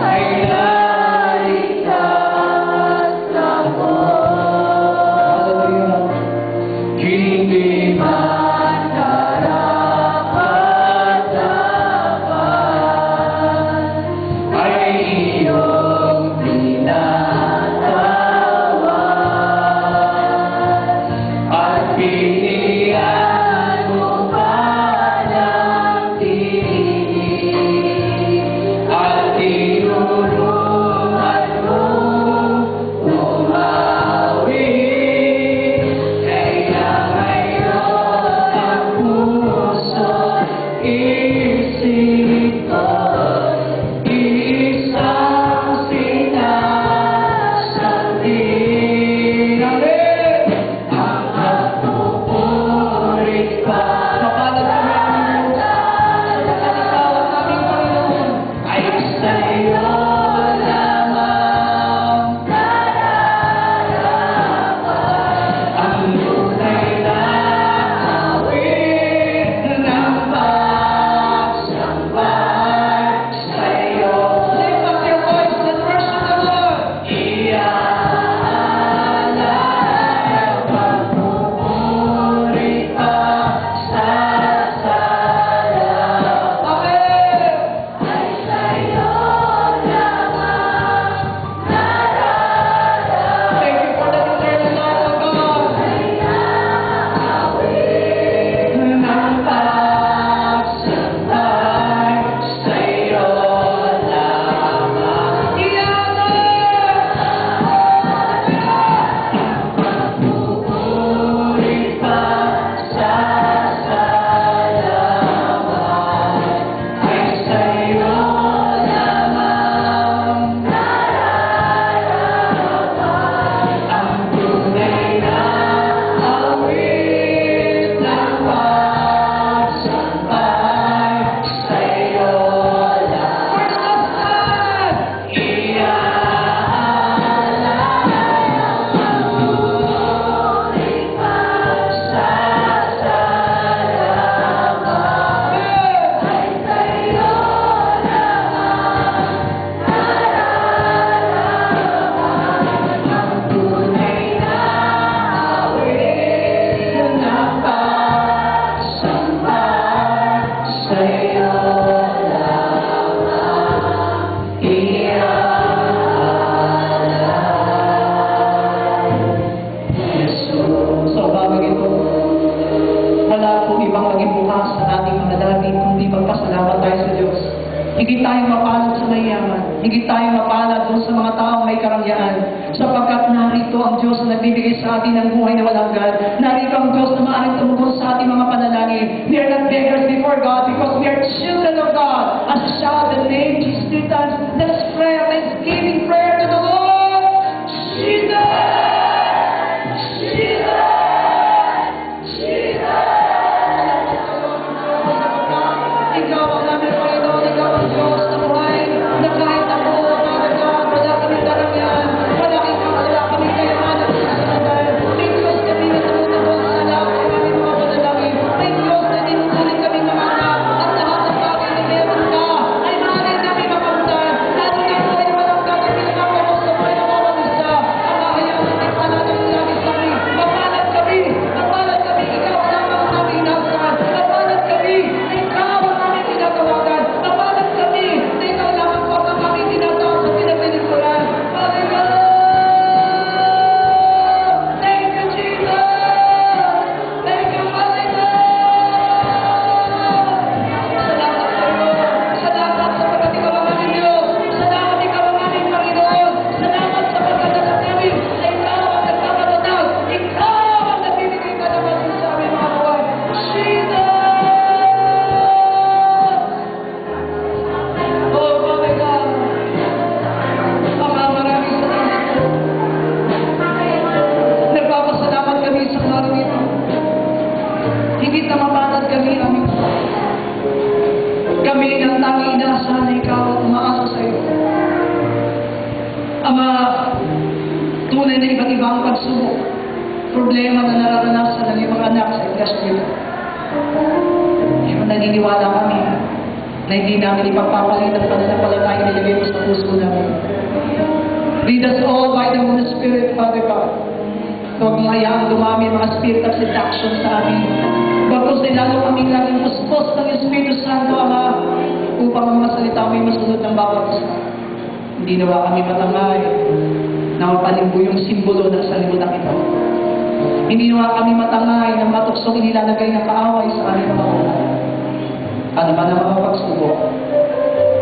Ay, sa'yo lamang iaalay. Jesus, sa bagay ito, wala po ibang maging bukas sa ating mga dalangin kundi magpasalamat tayo sa Diyos. Higit tayong mapalad sa mayaman. Higit tayong mapalad doon sa mga taong may karangyaan. Sapagkat narito ang Diyos na nagbibigay sa atin ng buhay na walang hanggan. Narito ang Diyos na maaaring tumugon sa ating mga panalangin. We are not beggars before God because we are children of God. As a shout the name Jesus three times, let's pray a thanksgiving prayer to the Lord. Jesus! Jesus! Jesus! Ikaw ang namin, Panginoon, ikaw ang Diyos na buhay, na kahit ako, Father God, wala kami darangyan, wala kami kayamanan sa kasalanan. May Diyos na pinatutulog sa lahat ng aming mga panalangin. May Diyos na tinutuloy kami mga anak, at lahat ng bagay na meron ka, ay maaaring kami makamtan. Lalo na po ay walang gagawin pinagkakaroon sa buhay ng mga isa. Ang mahayang natin pananalangin kami, mapalad kami, ikaw ang lamang namin inasahan, mapalad kami, na ikaw ang aming pinagawagan, mapalad kami, na ikaw lamang po ang aming tinatawag sa pinagpinagpuran. Father God! Thank you, Jesus! Thank you, Father God! Salamat sa iyo. Salamat sapagkat ikaw ang aming Diyos. Salamat ikaw ang aming Panginoon. Salamat sapagkat alam namin na ikaw ang nagpapatatag. Ikaw ang nagbibigay ka naman sa aming mga buhay. Jesus! Oh, Father God! Ama, maraming salamat po. Nagpapasalamat kami sa araw ito. Higit na mapalad kami, aming kami ang tanging inaasahan na ikaw at umaasa sa iyo. Ama, tunay na iba't ibang pagsubok, problema na nararanasan ng iyong mga anak sa iglesia nito. Pero naniniwala kami na hindi namin ipagpapalit ang pananampalataya na nilagay mo sa puso namin. Lead us all by the Holy Spirit, Father God. Huwag mong hayaang dumami ang mga spirit of seduction sa amin. Bagos ay lalo kaming laging puspos ng Espiritu Santo, Ama, upang ang mga salita mo'y masunod ng bawat isa. Hindi nawa kami matangay na mapalimbo yung simbolo ng sanlibutan ito. Hindi nawa kami matangay na matuksong inilalagay ng kaaway sa aming mga ulo. Ano man ang mga pagsubok,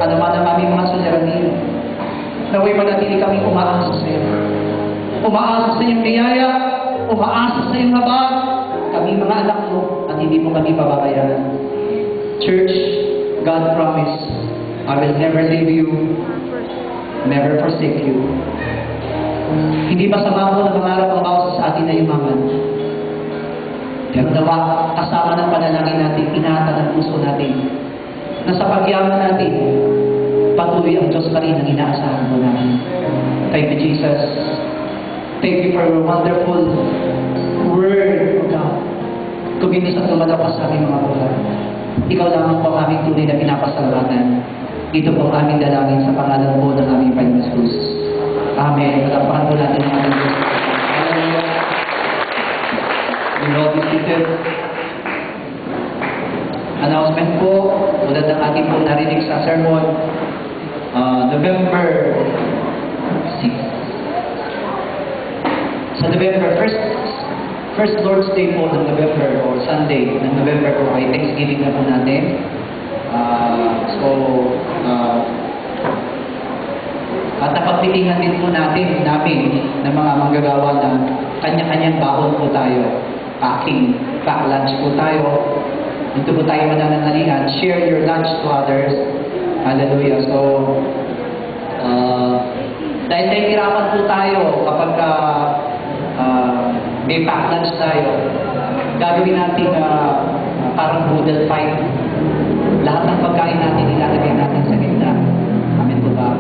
ano man ang aming mga suliranin, naway manatili kami umaasa sa iyo. Umaasa sa iyong biyaya, umaasa sa iyong habag, kami mga anak mo, at hindi mo kami pababayaan. Church, God promised, I will never leave you, never forsake you. Hindi masama mo na mangarap ang bawat sa atin na yumaman. Pero nawa, kasama ng panalangin natin, inaatan ang puso natin, na sa pagyaman natin, patuloy ang Diyos pa rin ang inaasahan mo natin. Thank you, Jesus. Thank you for your wonderful word, O God. Kumilos at lumalaw ka sa aming mga buhay. Ikaw lamang po ang aming tunay na pinapasalamatan. Ito po ang aming dalangin sa pangalan po ng aming Panginoon Jesus. Amen. Malapakan po natin ang aming Diyos. Hallelujah. You will be seated. Announcement po, tulad ng ating po narinig sa sermon, November 6. Sa November, first Lord's Day po ng November or Sunday ng November po ay Thanksgiving na po natin. At napagpitingan din po namin ng mga manggagawa na kanya-kanyang baon po tayo. Packing, pack lunch po tayo. Dito po tayo mananangalian. Share your lunch to others. Hallelujah. So, dahil nahihirapan po tayo kapag may pack lunch tayo, gagawin natin parang boodle fight. Lahat ng pagkain natin ilalagay natin sa gitna. Amen po ba?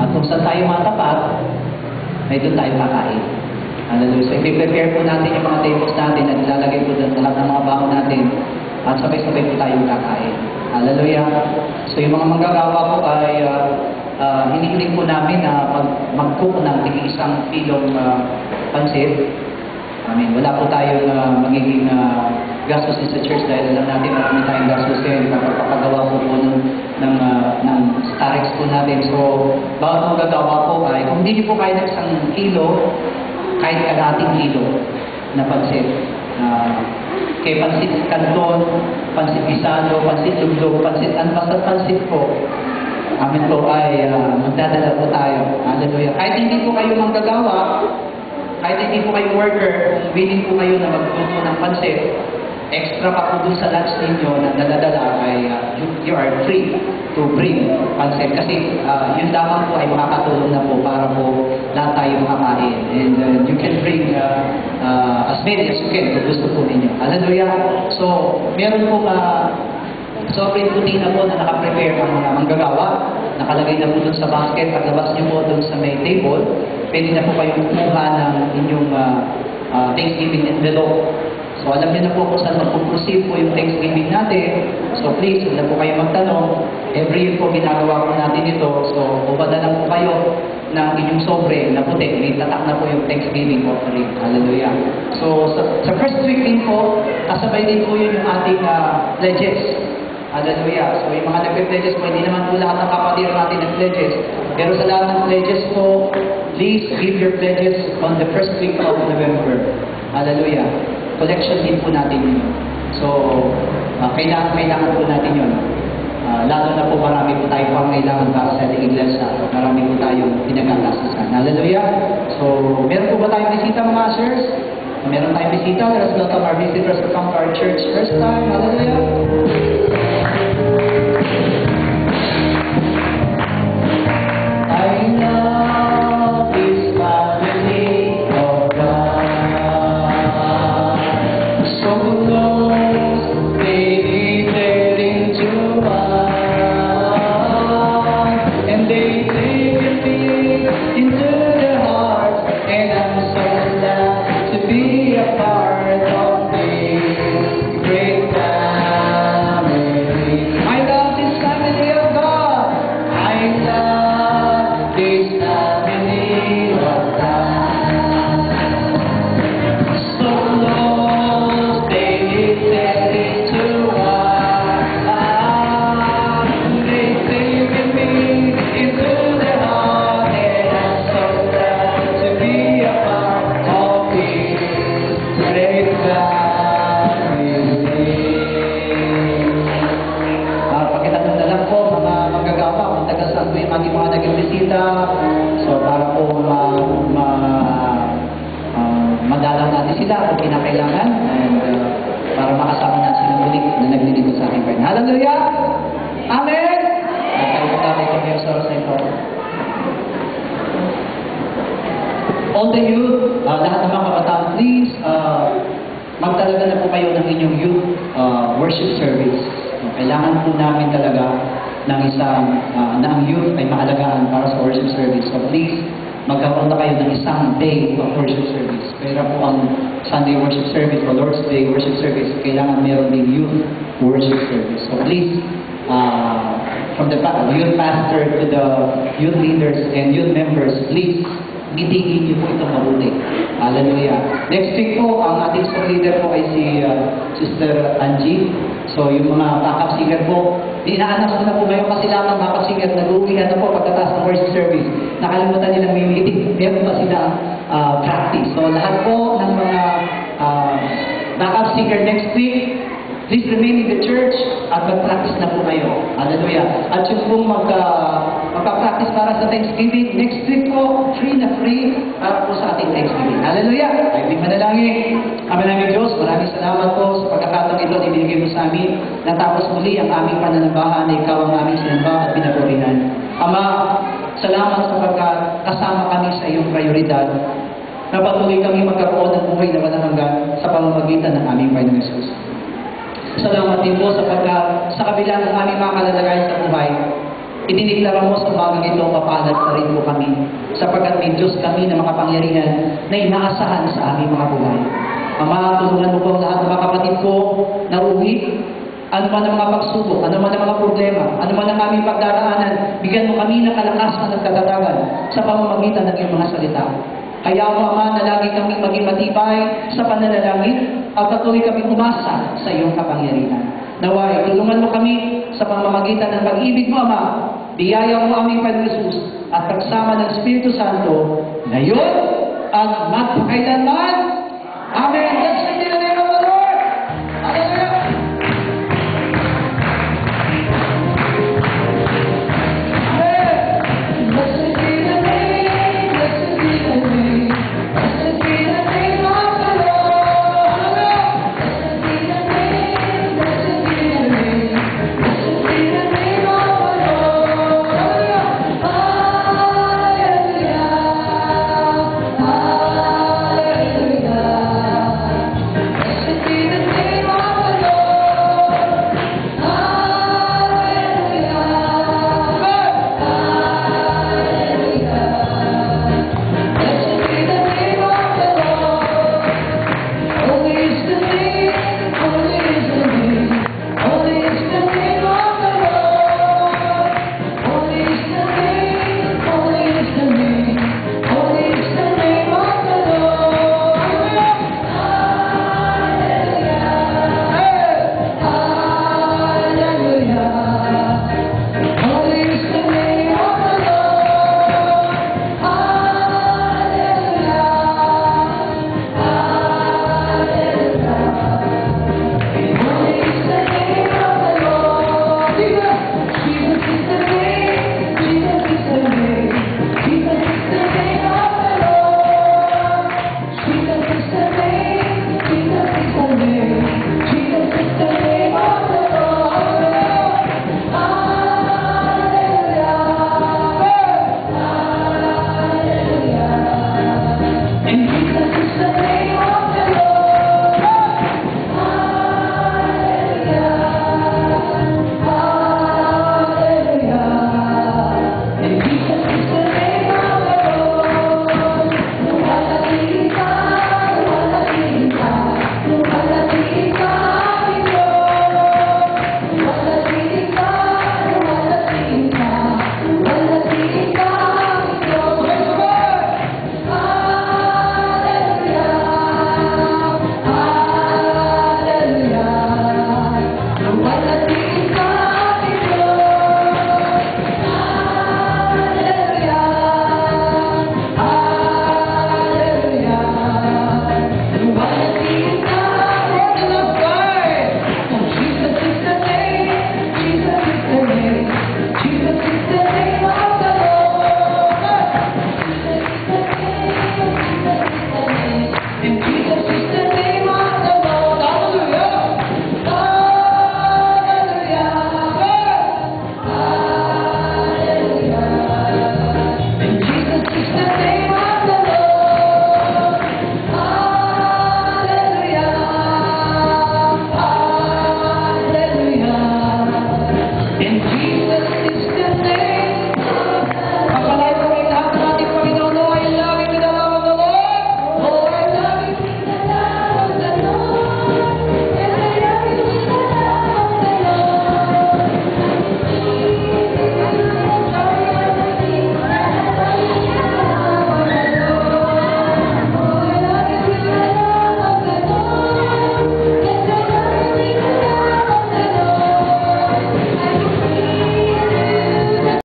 At kung saan tayo matapat, ay doon tayo kakain. Hallelujah. So, i-prepare po natin yung mga tables natin at ilalagay po doon lahat ng mga baon natin at sabay-sabay po tayong kakain. Hallelujah. So, yung mga manggagawa po ay hinihiling po namin na mag-cook ng isang kilong pansit. Amen. Wala po tayong magiging gastusin sa church dahil alam natin marami tayong gastusin kapag bawat manggagawa po ay, kung hindi niyo po kaya ng 1 kilo, kahit kalating kilo na pansit. Kay pansit kanton, pansit gisado, pansit luglog, pansit basta pansit po. Amin po ay magdadala po tayo. Hallelujah. Kahit hindi po kayo manggagawa, kahit hindi po kayo worker, kung willing po kayo na magluto ng pansit, extra pa po dun sa lunch ninyo na daladala ay you are free to bring pansit. Kasi yun lamang po ay makakatulong na po para po lahat tayo makakain. And you can bring as many as you can kung gusto po ninyo. Hallelujah. So, meron po sobrang puti na po na nakaprepare ang mga manggagawa. Nakalagay na po dun sa basket. Paglabas niyo po dun sa may table, pwede na po kayong kumuha ng inyong Thanksgiving envelope. So alam niyo na po kung saan magpuproceed po yung Thanksgiving natin. So please, huwag na po kayo magtanong. Every year po ginagawa po natin ito. So ubada lang po kayo ng inyong sobre na puti. May tatak na po yung Thanksgiving offering. Hallelujah. So sa first week din po, kasabay din po yun yung ating pledges. Hallelujah. So yung mga nagpe-pledges po, hindi naman po lahat ng kapatid natin nag-pledges. Pero sa lahat ng pledges po, please give your pledges on the first week of November. Hallelujah. Collection din po natin yun. So, kailangan po natin yun. Lalo na po marami po tayo pang kailangan para sa iglesia. Marami po tayong pinagkakasasan. Hallelujah. So, meron po ba tayong bisita mga ushers? Meron tayong bisita. Let us welcome our visitors to come to our church first time. Hallelujah. I love this family of God. So close, they get into one, and they take me into their hearts, and I'm so glad to be a part of this great family. I love this family of God. I love this family of God. So close, they get into one. They take me into their heart, and I'm so glad to be a part of this great family. Pakitanong na lang po mga manggagawa kung taga saan po yung ating mga naging bisita. So para po madalaw natin sila kung kinakailangan and para makasama natin sila muli na naglilingkod sa ating Panginoon. Hallelujah! Amen! At tayo po tayo kami yung soros na ito. All the youth, lahat ng mga kabataan, please, magtalaga na po kayo ng inyong youth worship service. Kailangan po namin talaga ng isang, na ang youth ay maalagaan para sa worship service. So please, magkaroon na kayo ng isang day of worship service. Kaya po ang Sunday worship service o Lord's Day worship service, kailangan meron din youth worship service. So please, from the youth pastor to the youth leaders and youth members, please, gitigin niyo po itong mabuti. Hallelujah. Next week po, ang ating song leader po ay si Sister Angie. So, yung mga backup singer po, inaanak ko na po ngayon kasi lahat ng backup singer nag-uwi na po pagkatapos ng worship service. Nakalimutan nilang may meeting. Meron pa sila practice. So, lahat po ng mga backup singer next week, please remain in the church at mag-practice na po kayo. Hallelujah. At yung pong magpa-practice para sa Thanksgiving, next week po, free na free para po sa ating Thanksgiving. Hallelujah. Ay, manalangin. Kami namin Diyos, maraming salamat po sa pagkakataong ito na ibinigay mo sa amin. Natapos muli ang aming pananambahan na ikaw ang aming sinamba at pinagurihan. Ama, salamat sapagkat kasama kami sa iyong prioridad. Napatuloy kami magkaroon ng buhay na walang hanggan sa pamamagitan ng aming Panginoong Yesus. Salamat din po sapagkat sa kabila ng aming mga kalalagayan sa buhay, idiniklara mo sa bagang ito, mapalad pa rin po kami, sapagkat may Diyos kami na makapangyarihan na inaasahan sa aming mga buhay. Ama, tulungan mo po ang lahat ng mga kapatid ko na uwi, ano man ang mga pagsubok, ano man ang mga problema, ano man ang aming pagdaraanan, bigyan mo kami ng kalakasan at katatagan sa pamamagitan ng iyong mga salita. Kaya mo, Ama, na lagi kami maging matibay sa pananalangin at patuloy kami umasa sa iyong kapangyarihan. Naway, tulungan mo kami sa pamamagitan ng pag-ibig mo, Ama. Biyaya mo aming Panginoon Jesus at pagsama ng Espiritu Santo, ngayon at magpakailanman. Amen. Let's